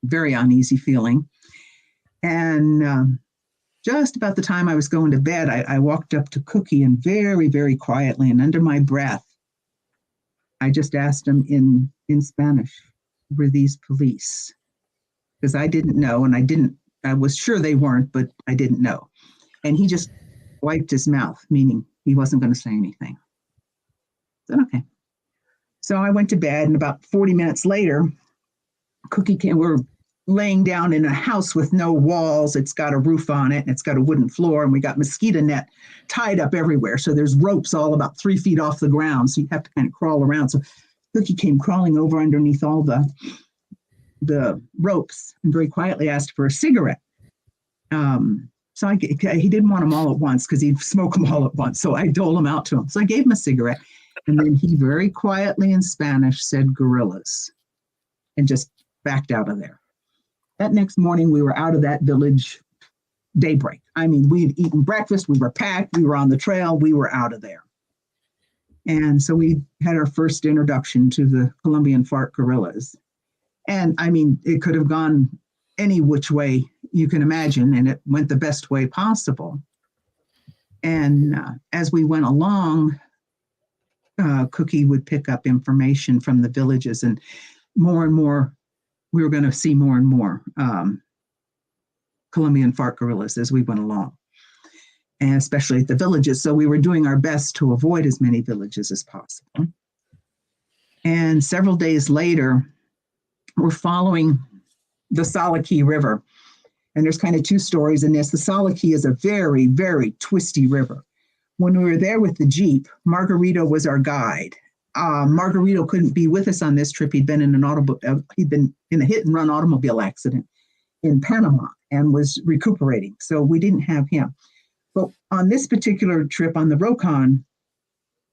Very uneasy feeling. And just about the time I was going to bed, I walked up to Cookie and very, very quietly and under my breath, I just asked him in Spanish, were these police? Because I didn't know, and I was sure they weren't, but I didn't know. And he just wiped his mouth, meaning he wasn't going to say anything. I said, okay. So I went to bed, and about 40 minutes later, Cookie came. We're laying down in a house with no walls. It's got a roof on it, and it's got a wooden floor, and we got mosquito net tied up everywhere. So there's ropes all about 3 feet off the ground, so you have to kind of crawl around. So Cookie came crawling over underneath all the ropes and very quietly asked for a cigarette. So he didn't want them all at once because he'd smoke them all at once. So I doled them out to him. So I gave him a cigarette. And then he very quietly in Spanish said gorillas and just backed out of there. That next morning, we were out of that village daybreak. I mean, we had eaten breakfast. We were packed. We were on the trail. We were out of there. And so we had our first introduction to the Colombian FARC guerrillas. And I mean, it could have gone any which way you can imagine, and it went the best way possible. And as we went along, Cookie would pick up information from the villages, and more, we were going to see more and more Colombian FARC guerrillas as we went along, and especially at the villages. So we were doing our best to avoid as many villages as possible. And several days later, we're following the Salaki River. And there's kind of two stories in this. The Salaki is a very, very twisty river. When we were there with the Jeep, Margarito was our guide. Margarito couldn't be with us on this trip. He'd been in a hit and run automobile accident in Panama and was recuperating. So we didn't have him. But on this particular trip on the Rokon,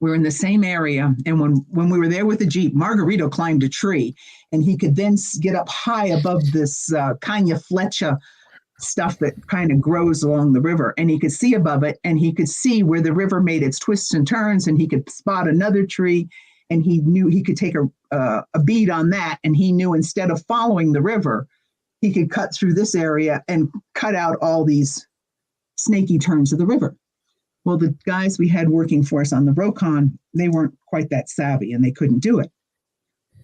we're in the same area. And when we were there with the Jeep, Margarito climbed a tree and he could then get up high above this caña flecha stuff that kind of grows along the river. And he could see above it, and he could see where the river made its twists and turns, and he could spot another tree, and he knew he could take a bead on that. And he knew instead of following the river, he could cut through this area and cut out all these snaky turns of the river. Well, the guys we had working for us on the Rokon, they weren't quite that savvy and they couldn't do it.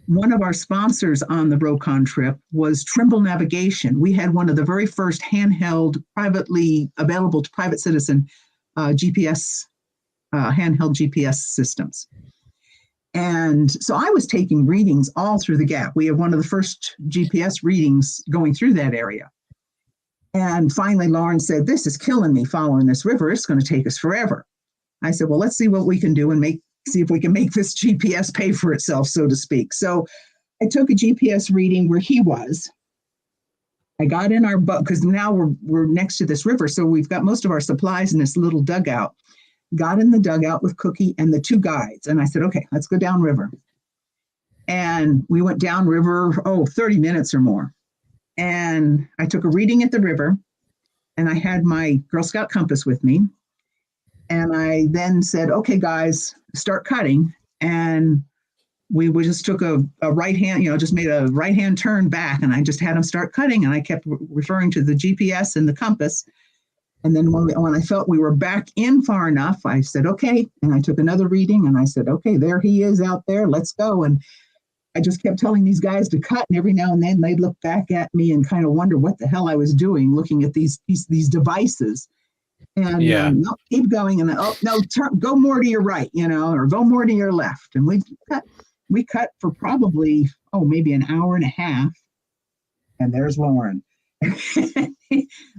One of our sponsors on the Rokon trip was Trimble Navigation. We had one of the very first handheld, privately available to private citizen GPS, handheld GPS systems. And so I was taking readings all through the gap. We had one of the first GPS readings going through that area. And finally, Loren said, this is killing me following this river. It's going to take us forever. I said, well, let's see what we can do and see if we can make this GPS pay for itself, so to speak. So I took a GPS reading where he was. I got in our boat because now we're next to this river. So we've got most of our supplies in this little dugout. Got in the dugout with Cookie and the two guides. And I said, okay, let's go down river. And we went down river, 30 minutes or more. And I took a reading at the river. and I had my Girl Scout compass with me. And I then said, okay, guys, start cutting. And we just took a right hand, just made a right hand turn back, and I just had them start cutting. And I kept referring to the GPS and the compass. And then when I felt we were back in far enough, I said, okay. And I took another reading and I said, okay, there he is out there. Let's go. And I just kept telling these guys to cut. And every now and then they'd look back at me and kind of wonder what the hell I was doing, looking at these devices. And no, keep going. And no, go more to your right, or go more to your left. And we cut for probably, maybe an hour and a half. And there's Loren.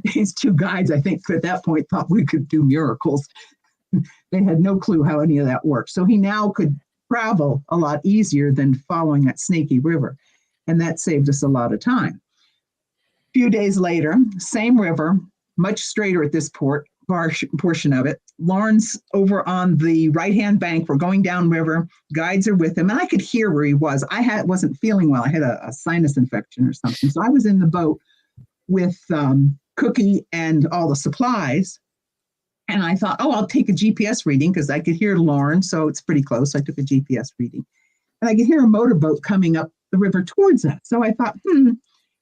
These two guides, I think, at that point thought we could do miracles. They had no clue how any of that worked. So he now could travel a lot easier than following that snaky river. And that saved us a lot of time. A few days later, same river, much straighter at this portion of it. Loren's over on the right-hand bank. We're going downriver. Guides are with him. And I could hear where he was. I wasn't feeling well. I had a sinus infection or something. So I was in the boat with Cookie and all the supplies. And I thought, I'll take a GPS reading because I could hear Loren. So it's pretty close. I took a GPS reading. And I could hear a motorboat coming up the river towards us. So I thought, And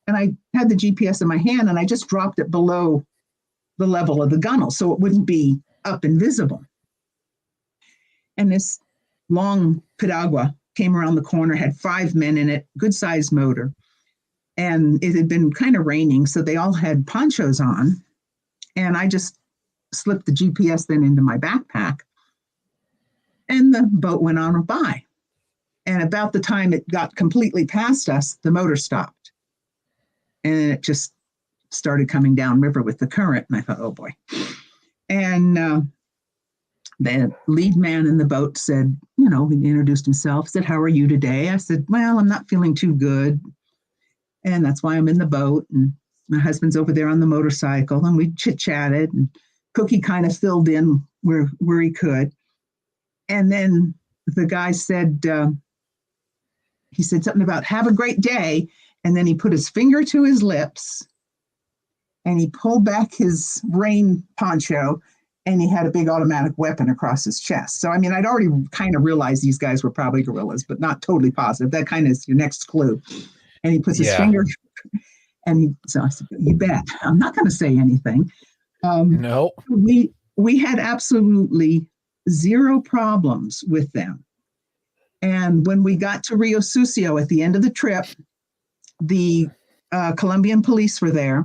I had the GPS in my hand and I just dropped it below the level of the gunnel so it wouldn't be up and visible. And this long piragua came around the corner, had 5 men in it, good sized motor. And it had been kind of raining, so they all had ponchos on. And I just slipped the GPS then into my backpack. And the boat went on by. And about the time it got completely past us, the motor stopped. And it just started coming downriver with the current. And I thought, oh boy. And the lead man in the boat said, he introduced himself, said, how are you today? I said, well, I'm not feeling too good. And that's why I'm in the boat. And my husband's over there on the motorcycle. And we chit-chatted. And Cookie kind of filled in where he could. And then the guy said, he said something about have a great day. And then he put his finger to his lips. And he pulled back his rain poncho. And he had a big automatic weapon across his chest. So, I'd already kind of realized these guys were probably guerrillas, but not totally positive. That kind of is your next clue. And he puts his finger, and so I said, you bet. I'm not going to say anything. No. We had absolutely zero problems with them. And when we got to Rio Sucio at the end of the trip, the Colombian police were there.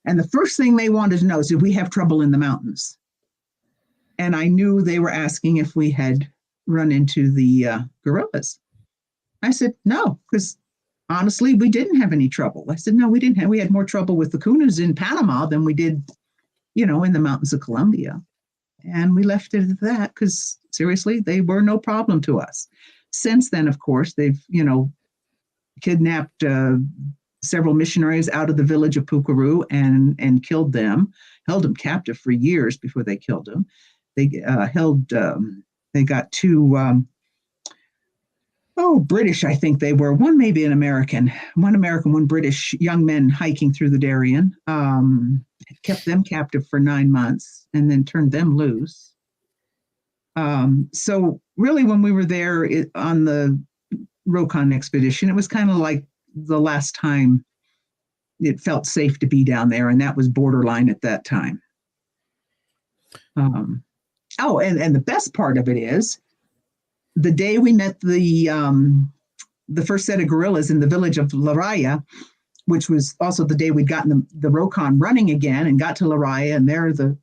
And the first thing they wanted to know is, did we have trouble in the mountains? And I knew they were asking if we had run into the guerrillas. I said, no, because honestly, we didn't have any trouble. I said, no, we didn't have. We had more trouble with the Kunas in Panama than we did, in the mountains of Colombia. And we left it at that because seriously, they were no problem to us. Since then, of course, they've, kidnapped several missionaries out of the village of Pucarú and killed them, held them captive for years before they killed them. They they got 2 British, I think they were. One maybe an American, one British young men hiking through the Darian, kept them captive for 9 months and then turned them loose. So really when we were there on the Rokon expedition, it was kind of like the last time it felt safe to be down there. And that was borderline at that time. And the best part of it is, the day we met the first set of guerrillas in the village of La Raya, which was also the day we'd gotten the Rokon running again and got to La Raya, and there the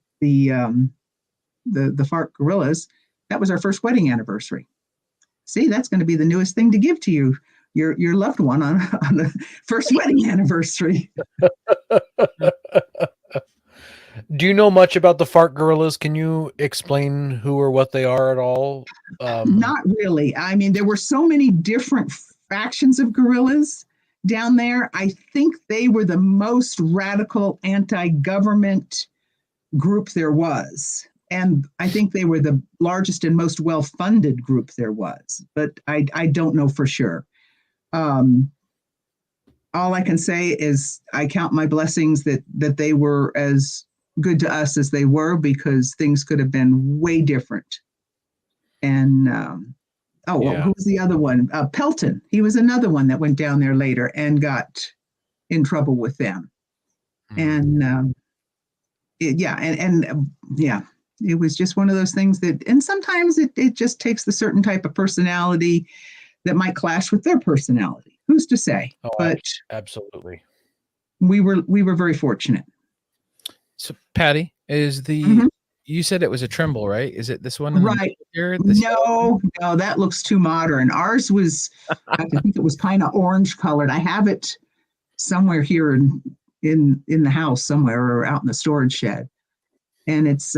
FARC guerrillas. That was our first wedding anniversary. See, that's going to be the newest thing to give to your loved one on the first wedding anniversary. Do you know much about the FARC guerrillas? Can you explain who or what they are at all? Not really. There were so many different factions of guerrillas down there. I think they were the most radical anti-government group there was. And I think they were the largest and most well-funded group there was. But I don't know for sure. All I can say is I count my blessings that they were as good to us as they were, because things could have been way different. And who was the other one? Pelton. He was another one that went down there later and got in trouble with them. And it was just one of those things that, and sometimes it just takes the certain type of personality that might clash with their personality. Who's to say? Oh, but absolutely. We were very fortunate. So Patty, is the Mhm. you said it was a Trimble, right? Is it this one in the Right. middle here? No, that looks too modern. Ours was, I think it was kind of orange colored. I have it somewhere here in the house somewhere, or out in the storage shed. And it's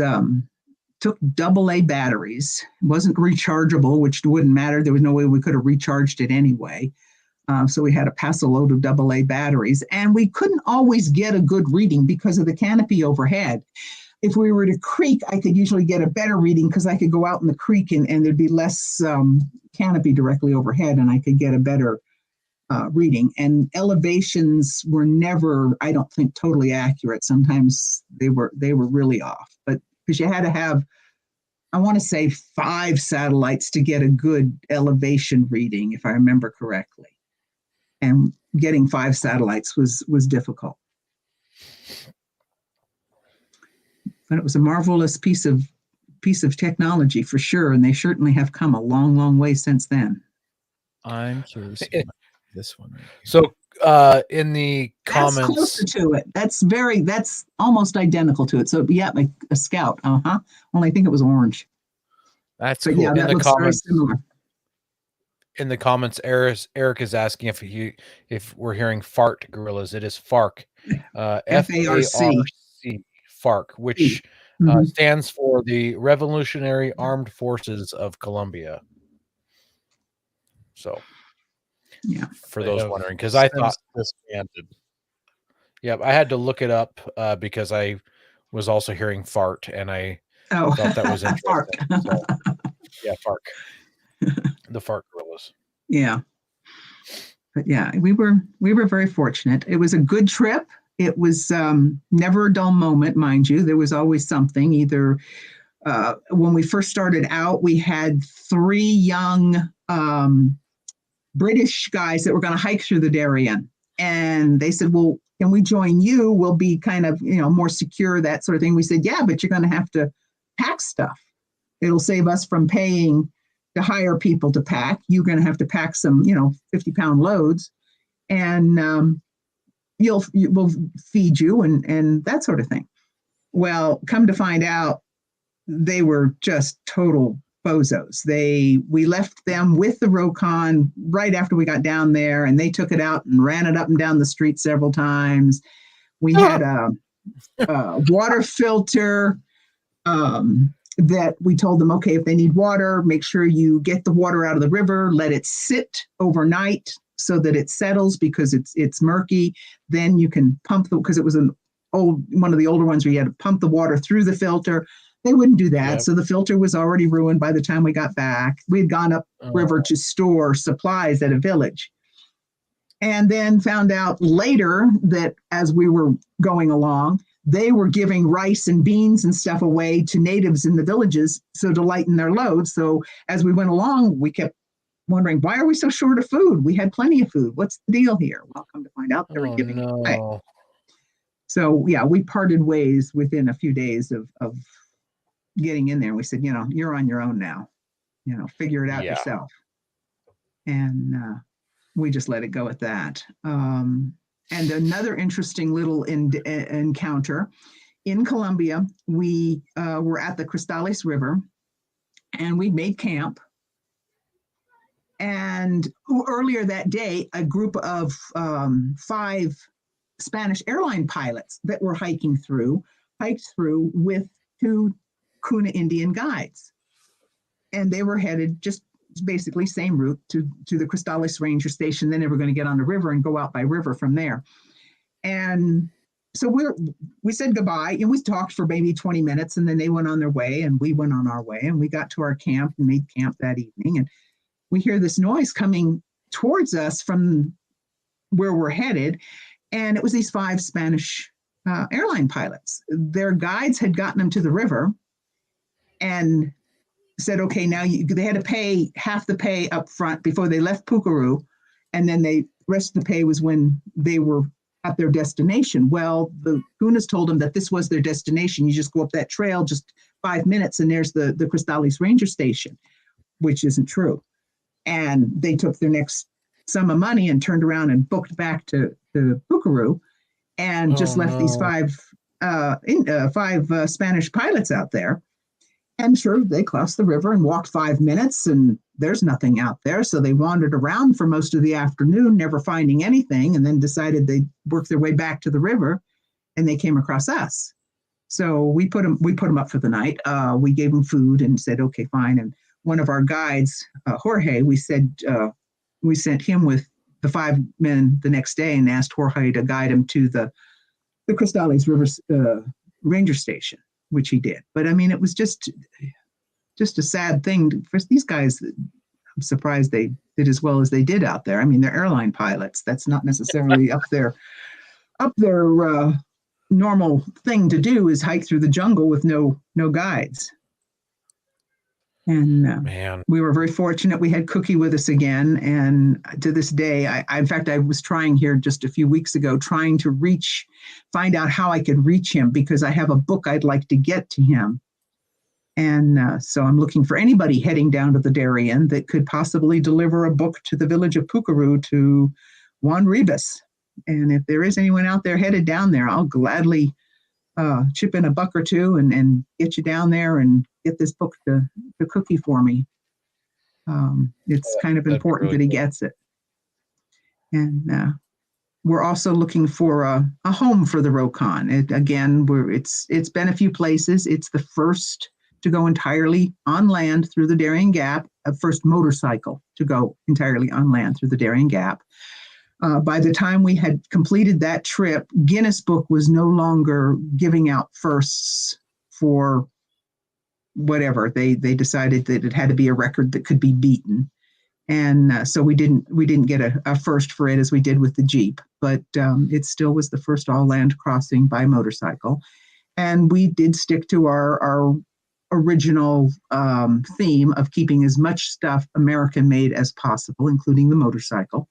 took AA batteries. It wasn't rechargeable, which wouldn't matter. There was no way we could have recharged it anyway. So we had to pass a load of AA batteries, and we couldn't always get a good reading because of the canopy overhead. If we were to creek, I could usually get a better reading because I could go out in the creek and there'd be less canopy directly overhead, and I could get a better reading. And elevations were never, I don't think, totally accurate. Sometimes they were really off, but because you had to have, I want to say 5 satellites to get a good elevation reading, if I remember correctly. And getting 5 satellites was difficult. But it was a marvelous piece of technology for sure, and they certainly have come a long, long way since then. I'm curious about this one. Right here. So in the That's comments, closer to it. That's almost identical to it. So yeah, like a Scout. Only I think it was orange. That's But cool. yeah, that looks very similar. In the comments, Eric is asking if we're hearing fart gorillas. It is FARC, FARC, FARC, which stands for the Revolutionary Armed Forces of Colombia. So, yeah, for those wondering, because I thought disbanded. Yep, I had to look it up because I was also hearing fart, and I thought that was interesting. So, yeah, FARC, the FARC gorillas. Yeah, but yeah, we were very fortunate. It was a good trip. It was never a dull moment, mind you. There was always something. Either when we first started out, we had 3 young British guys that were going to hike through the Darian, and they said, "Well, can we join you? We'll be kind of more secure, that sort of thing." We said, "Yeah, but you're going to have to pack stuff. It'll save us from paying to hire people to pack. You're going to have to pack some 50-pound loads, and we'll feed you and that sort of thing." Well, come to find out, they were just total bozos. We left them with the Rokon right after we got down there, and they took it out and ran it up and down the street several times. We had a water filter that we told them, okay, if they need water, make sure you get the water out of the river, let it sit overnight so that it settles, because it's murky. Then you can pump because it was one of the older ones where you had to pump the water through the filter. They wouldn't do that. Yep. So the filter was already ruined by the time we got back. We had gone up river to store supplies at a village, and then found out later that as we were going along, they were giving rice and beans and stuff away to natives in the villages, so to lighten their load. So as we went along, we kept wondering, why are we so short of food? We had plenty of food. What's the deal here? Well, come to find out, they were giving it away. So yeah, we parted ways within a few days of getting in there. We said, you're on your own now, figure it out yourself. And we just let it go at that. And another interesting little encounter in Colombia, we were at the Cristales River, and we made camp. And earlier that day, a group of 5 Spanish airline pilots that were hiked through with 2 Kuna Indian guides. And they were headed just basically same route to the Cristales Ranger Station. Then they were going to get on the river and go out by river from there. And so we said goodbye, and we talked for maybe 20 minutes, and then they went on their way and we went on our way, and we got to our camp and made camp that evening. And we hear this noise coming towards us from where we're headed. And it was these 5 Spanish airline pilots. Their guides had gotten them to the river and said, okay, now they had to pay half the pay up front before they left Pukeru, and then the rest of the pay was when they were at their destination. Well, the Gunas told them that this was their destination. You just go up that trail just 5 minutes and there's the Crystallis Ranger Station, which isn't true. And they took their next sum of money and turned around and booked back to Pukeru and just left these five Spanish pilots out there. And sure, they crossed the river and walked 5 minutes, and there's nothing out there. So they wandered around for most of the afternoon, never finding anything, and then decided they'd work their way back to the river, and they came across us. So we put them up for the night. We gave them food and said, okay, fine. And one of our guides, Jorge, we sent him with the 5 men the next day and asked Jorge to guide him to the Crystallis River Ranger Station, which he did. But I mean, it was just a sad thing for these guys. I'm surprised they did as well as they did out there. I mean, they're airline pilots. That's not necessarily up their normal thing to do, is hike through the jungle with no guides. And Man, we were very fortunate. We had Cookie with us again, and to this day, in fact, I was trying here just a few weeks ago, trying to find out how I could reach him, because I have a book I'd like to get to him. And so I'm looking for anybody heading down to the Darian that could possibly deliver a book to the village of Pukeru to Juan Rebus. And if there is anyone out there headed down there, I'll gladly chip in a buck or two and get you down there and get this book to Cookie for me. It's kind of important that he gets it. And we're also looking for a home for the Rokon. It's been a few places. It's the first to go entirely on land through the Darian Gap, a first motorcycle to go entirely on land through the Darian Gap. By the time we had completed that trip, Guinness Book was no longer giving out firsts for whatever. They decided that it had to be a record that could be beaten. And so we didn't get a first for it as we did with the Jeep, but it still was the first all-land crossing by motorcycle. And we did stick to our original theme of keeping as much stuff American-made as possible, including the motorcycle.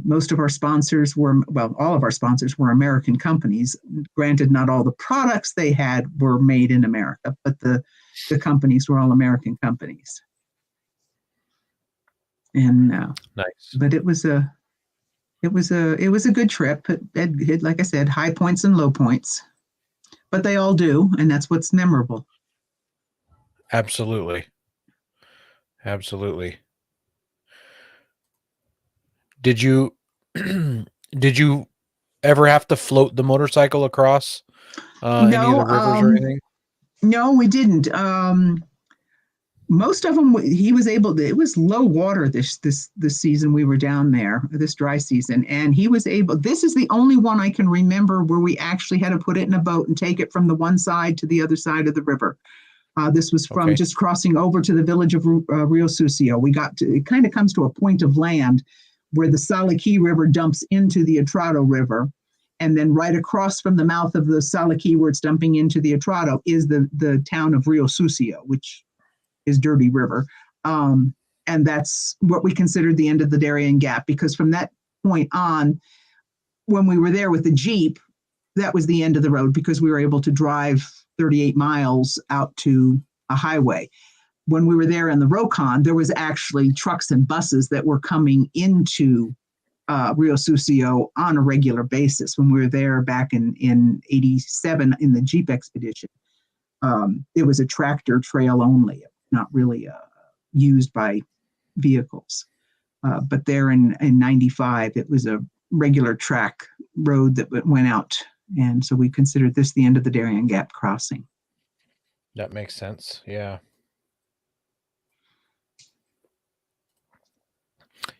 Most of our sponsors all of our sponsors were American companies. Granted, not all the products they had were made in America, but the companies were all American companies. And nice. But it was a good trip. It had, like I said, high points and low points, but they all do, and that's what's memorable. Absolutely. Did you ever have to float the motorcycle across any of the rivers or anything? No, we didn't. Most of them, he was able to. It was low water this season we were down there, this dry season, and he was able. This is the only one I can remember where we actually had to put it in a boat and take it from the one side to the other side of the river. This was from just crossing over to the village of Rio Sucio. It kind of comes to a point of land where the Salaki River dumps into the Atrado River. And then right across from the mouth of the Salaki, where it's dumping into the Atrado, is the town of Rio Sucio, which is Dirty River. And that's what we considered the end of the Darian Gap, because from that point on, when we were there with the Jeep, that was the end of the road, because we were able to drive 38 miles out to a highway. When we were there in the Rokon, there was actually trucks and buses that were coming into Rio Sucio on a regular basis. When we were there back in 87 in the Jeep expedition, it was a tractor trail only, not really used by vehicles. But there in 95, it was a regular track road that went out. And so we considered this the end of the Darian Gap crossing. That makes sense. Yeah.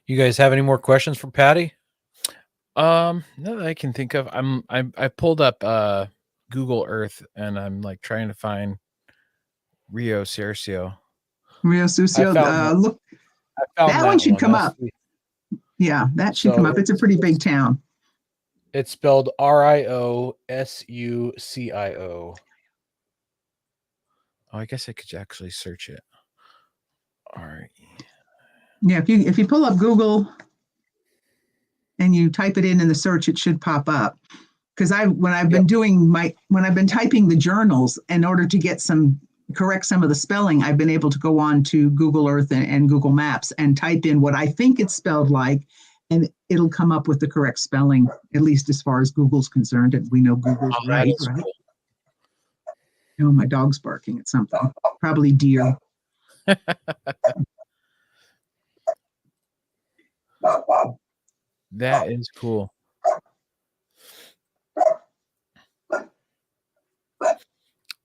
You guys have any more questions for Patty? No, that I can think of. I pulled up Google Earth and I'm like trying to find Rio Sucio. Rio Sucio. Look, that one should come up. Yeah, that should come up. It's a pretty big town. It's spelled RIOSUCIO. Oh, I guess I could actually search it. All right. Yeah, if you pull up Google and you type it in the search, it should pop up. Because when I've been typing the journals in order to correct some of the spelling, I've been able to go on to Google Earth and Google Maps and type in what I think it's spelled like, and it'll come up with the correct spelling, at least as far as Google's concerned. And we know Google's right. Cool. Oh, my dog's barking at something. Probably deer. That is cool.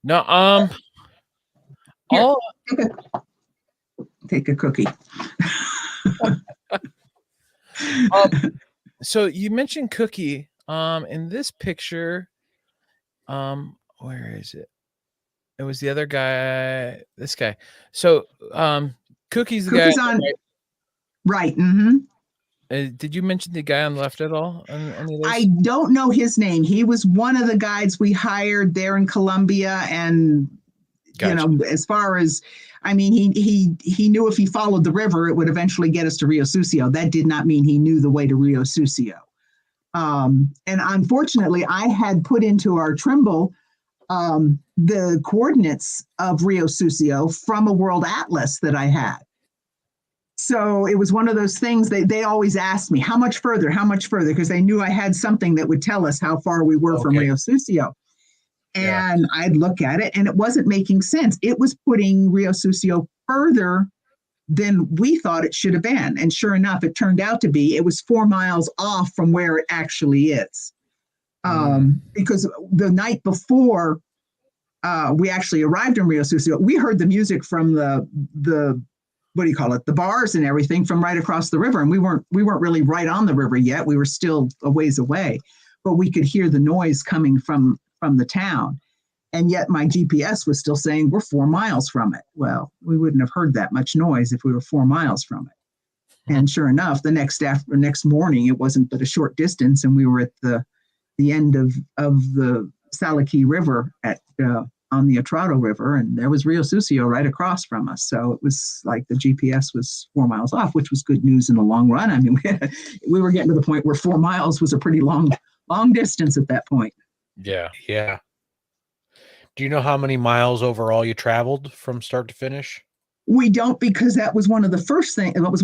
No, Here, take a cookie. So you mentioned Cookie. In this picture, where is it? It was the other guy. This guy. So, Cookie's the Cookie's guy. on. Right. Mm-hmm. Did you mention the guy on the left at all? On any of those? I don't know his name. He was one of the guides we hired there in Colombia, and Gotcha. as far as, I mean, he knew if he followed the river, it would eventually get us to Rio Sucio. That did not mean he knew the way to Rio Sucio. And unfortunately, I had put into our Trimble the coordinates of Rio Sucio from a world atlas that I had. So it was one of those things they always asked me, how much further, because they knew I had something that would tell us how far we were from Rio Sucio. And I'd look at it and it wasn't making sense. It was putting Rio Sucio further than we thought it should have been. And sure enough, it turned out to be, it was 4 miles off from where it actually is. Because the night before we actually arrived in Rio Sucio, we heard the music from the what do you call it, the bars and everything from right across the river. And we weren't really right on the river yet. We were still a ways away, but we could hear the noise coming from the town. And yet my GPS was still saying we're 4 miles from it. Well, we wouldn't have heard that much noise if we were 4 miles from it. And sure enough, the next morning, it wasn't but a short distance, and we were at the end of the Salaki River on the Atrato River, and there was Rio Sucio right across from us. So it was like the GPS was 4 miles off, which was good news in the long run. I mean, we were getting to the point where 4 miles was a pretty long distance at that point. Yeah. Do you know how many miles overall you traveled from start to finish? We don't, because that was one of the first things. It was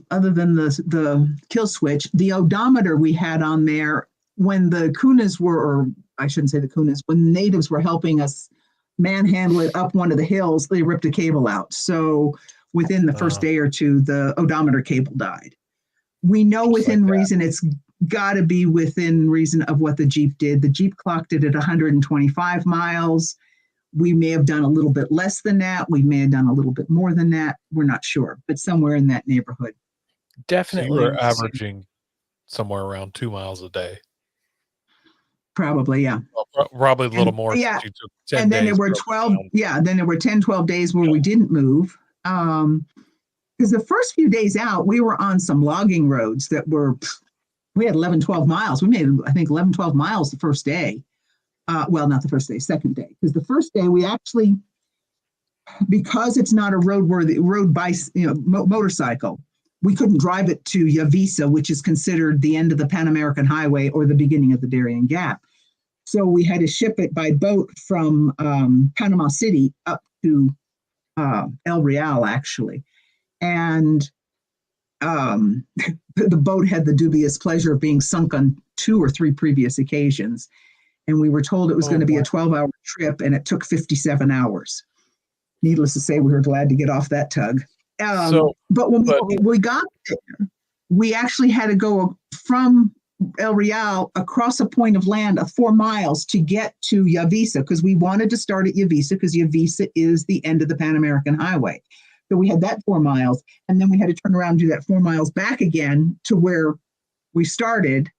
other than the kill switch, the odometer we had on there when the Kunas or I shouldn't say the Kunas, when natives were helping us manhandle it up one of the hills, they ripped a cable out. So within the first day or two, the odometer cable died. We know within reason, it's got to be within reason of what the Jeep did. The Jeep clocked it at 125 miles. We may have done a little bit less than that. We may have done a little bit more than that. We're not sure, but somewhere in that neighborhood. Definitely. So you were averaging somewhere around 2 miles a day. Probably, yeah. Well, probably a little more. Yeah. Since you took 10 And then days there were to go 12. around. Yeah. Then there were 10, 12 days where we didn't move. Because the first few days out, we were on some logging roads that we had 11, 12 miles. We made, I think, 11, 12 miles the first day. Well, not the first day, second day. Because the first day we actually, because it's not a motorcycle, we couldn't drive it to Yavisa, which is considered the end of the Pan American Highway or the beginning of the Darian Gap. So we had to ship it by boat from Panama City up to El Real, actually. And the boat had the dubious pleasure of being sunk on 2 or 3 previous occasions. And we were told it was going to be a 12-hour trip, and it took 57 hours. Needless to say, we were glad to get off that tug. But when we got there, we actually had to go from El Real across a point of land of 4 miles to get to Yavisa, because we wanted to start at Yavisa, because Yavisa is the end of the Pan American Highway. So we had that 4 miles, and then we had to turn around and do that 4 miles back again to where we started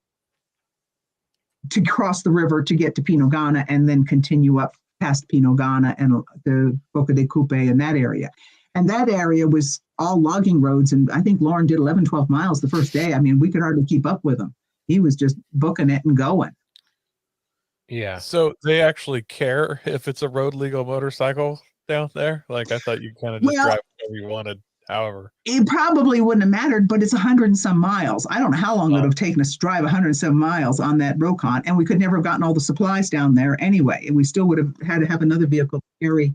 to cross the river to get to Pinogana, and then continue up past Pinogana and the Boca de Coupe in that area. And that area was all logging roads. And I think Loren did 11, 12 miles the first day. I mean, we could hardly keep up with them. He was just booking it and going. Yeah. So they actually care if it's a road legal motorcycle down there? Like, I thought you kind of just Well, drive whatever you wanted, however. it probably wouldn't have mattered, but it's 100 and some miles. I don't know how long it would Oh. have taken us to drive 107 miles on that Rokon, and we could never have gotten all the supplies down there anyway. And we still would have had to have another vehicle to carry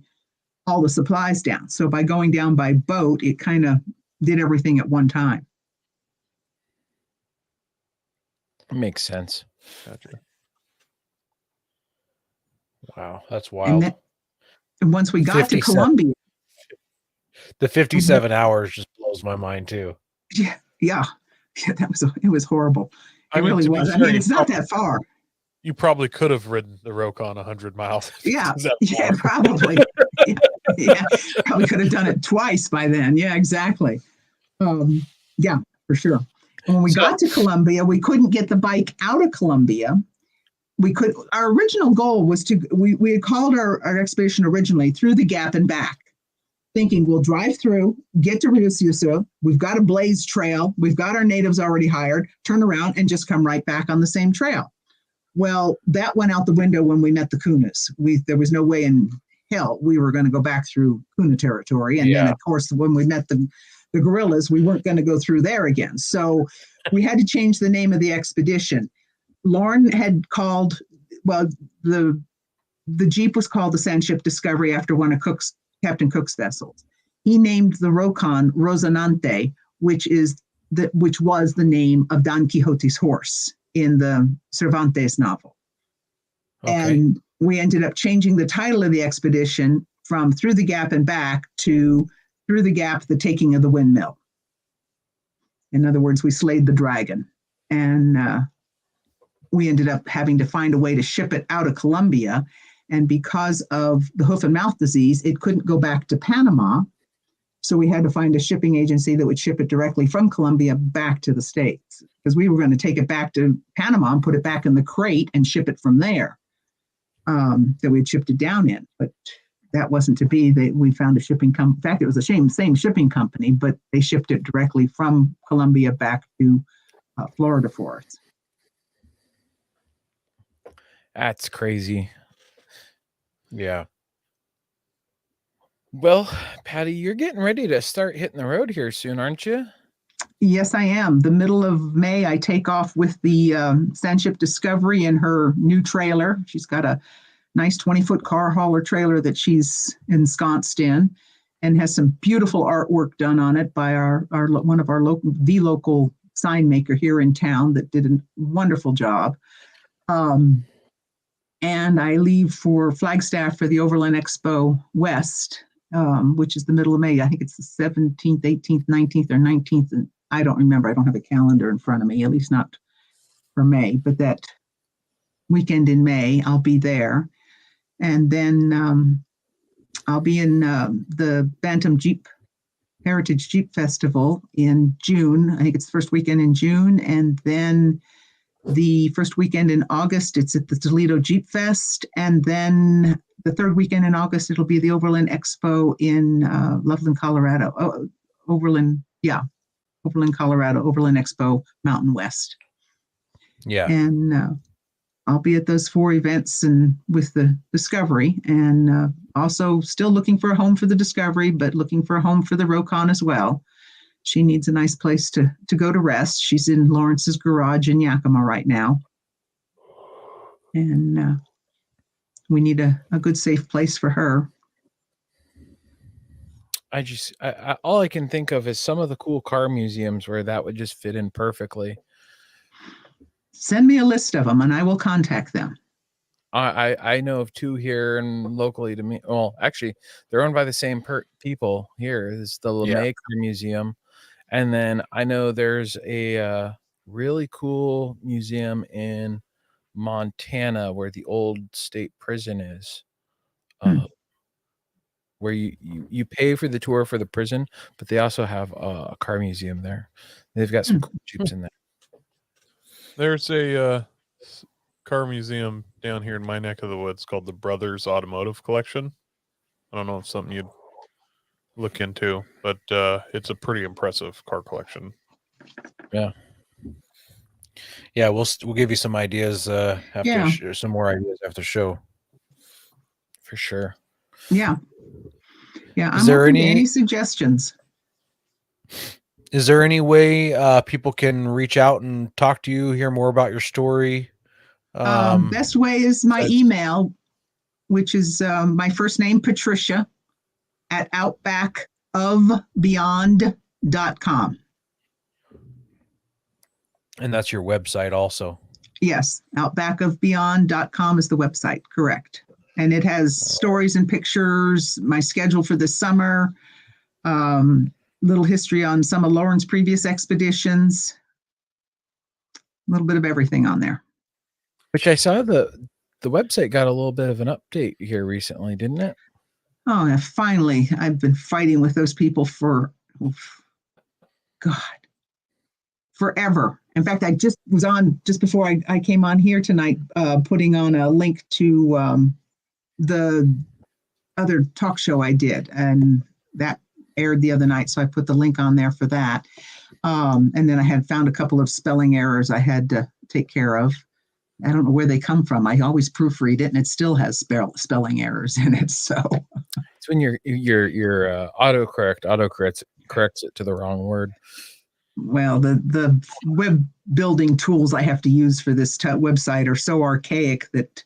all the supplies down. So by going down by boat, it kind of did everything at one time. Makes sense. Gotcha. Wow, that's And wild. then and once we got to 57. Columbia, The 57 hours just blows my mind too. yeah, it was horrible. It really to be was. I fair, mean, you it's not that far. You probably could have ridden the Rokon 100 miles. Yeah, Is that yeah, far? probably. Yeah, probably could have done it twice by then. Yeah, exactly. Yeah, for sure. And when we got to Columbia, we couldn't get the bike out of Columbia. Our original goal was we had called our expedition originally Through the Gap and Back, thinking we'll drive through, get to Rio Suso, we've got a blaze trail, we've got our natives already hired, turn around and just come right back on the same trail. Well, that went out the window when we met the Kunas. There was no way in hell we were going to go back through Kuna territory. And then, of course, when we met the guerrillas, we weren't going to go through there again. So we had to change the name of the expedition. Loren had called, well, the Jeep was called the Sandship Discovery after one of Captain Cook's vessels. He named the Rokon Rosanante, which was the name of Don Quixote's horse in the Cervantes novel. Okay. And we ended up changing the title of the expedition from Through the Gap and Back to Through the Gap, the Taking of the Windmill. In other words, we slayed the dragon. And we ended up having to find a way to ship it out of Colombia. And because of the hoof and mouth disease, it couldn't go back to Panama. So we had to find a shipping agency that would ship it directly from Colombia back to the States, because we were going to take it back to Panama and put it back in the crate and ship it from there that we'd shipped it down in. But that wasn't to be. We found a shipping company. In fact, it was the same shipping company, but they shipped it directly from Colombia back to Florida for us. That's crazy. Yeah. Well, Patty, you're getting ready to start hitting the road here soon, aren't you? Yes, I am. The middle of May, I take off with the Sandship Discovery in her new trailer. She's got a nice 20-foot car hauler trailer that she's ensconced in, and has some beautiful artwork done on it by one of our local sign maker here in town that did a wonderful job. And I leave for Flagstaff for the Overland Expo West, which is the middle of May. I think it's the 17th, 18th, 19th, or 19th. And I don't remember. I don't have a calendar in front of me, at least not for May. But that weekend in May, I'll be there. And then I'll be in the Bantam Heritage Jeep Festival in June. I think it's the first weekend in June. And then the first weekend in August, it's at the Toledo Jeep Fest. And then the third weekend in August, it'll be the Overland Expo in Loveland, Colorado. Overland, Colorado, Overland Expo, Mountain West. Yeah. And I'll be at those 4 events and with the Discovery, and also still looking for a home for the Discovery, but looking for a home for the Rokon as well. She needs a nice place to go to rest. She's in Lawrence's garage in Yakima right now. And we need a good, safe place for her. All I can think of is some of the cool car museums where that would just fit in perfectly. Send me a list of them and I will contact them. I know of 2 here and locally to me. Well, actually, they're owned by the same people here. There's the LeMay Car Museum. And then I know there's a really cool museum in Montana where the old state prison is, where you pay for the tour for the prison, but they also have a car museum there. They've got some cool Jeeps in there. There's a car museum down here in my neck of the woods called the Brothers Automotive Collection. I don't know if it's something you'd look into, but it's a pretty impressive car collection. Yeah. Yeah, we'll give you some ideas after Yeah. some more ideas after the show. For sure. Yeah. Yeah. Is I'm there open to any- any suggestions. Is there any way people can reach out and talk to you, hear more about your story? Best way is my that's- email, which is my first name, Patricia, at outbackofbeyond.com. And that's your website also. Yes, outbackofbeyond.com is the website, correct. And it has stories and pictures, my schedule for the summer, little history on some of Loren's previous expeditions, a little bit of everything on there. Which I saw the website got a little bit of an update here recently, didn't it? Oh, and finally, I've been fighting with those people for, God, forever. In fact, I just was on, just before I came on here tonight, putting on a link to the other talk show I did, and that aired the other night, so I put the link on there for that. And then I had found a couple of spelling errors I had to take care of. I don't know where they come from. I always proofread it, and it still has spelling errors in it. So It's when your autocorrects it to the wrong word. well, the web building tools I have to use for this website are so archaic that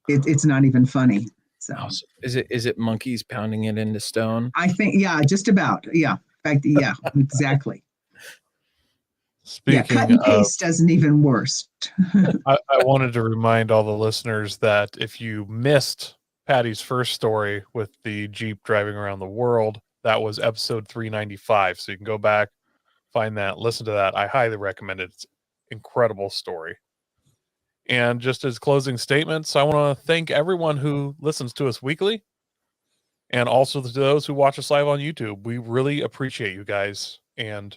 it's not even funny. So Is it monkeys pounding it into stone? I think, yeah, just about. Yeah. In fact, yeah, exactly. Speaking cut and of, paste doesn't even worse. I wanted to remind all the listeners that if you missed Patty's first story with the Jeep driving around the world, that was episode 395. So you can go back, find that, listen to that. I highly recommend it. It's an incredible story. And just as closing statements, I want to thank everyone who listens to us weekly, and also to those who watch us live on YouTube. We really appreciate you guys, and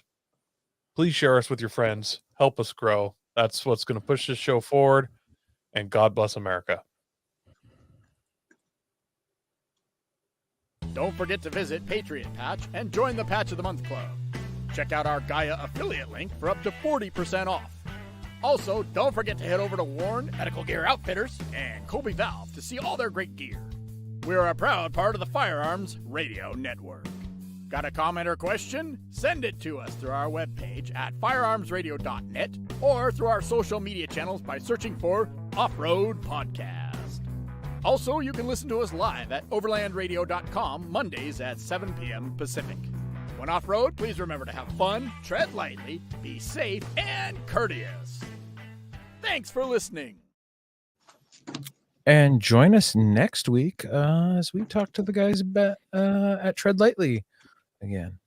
please share us with your friends. Help us grow. That's what's going to push this show forward. And God bless America. Don't forget to visit Patriot Patch and join the Patch of the Month Club. Check out our Gaia affiliate link for up to 40% off. Also, don't forget to head over to Loren Medical Gear Outfitters and Colby Valve to see all their great gear. We're a proud part of the Firearms Radio Network. Got a comment or question? Send it to us through our webpage at firearmsradio.net or through our social media channels by searching for Off-Road Podcast. Also, you can listen to us live at overlandradio.com Mondays at 7 p.m. Pacific. When off-road, please remember to have fun, tread lightly, be safe, and courteous. Thanks for listening. And join us next week as we talk to the guys at Tread Lightly again.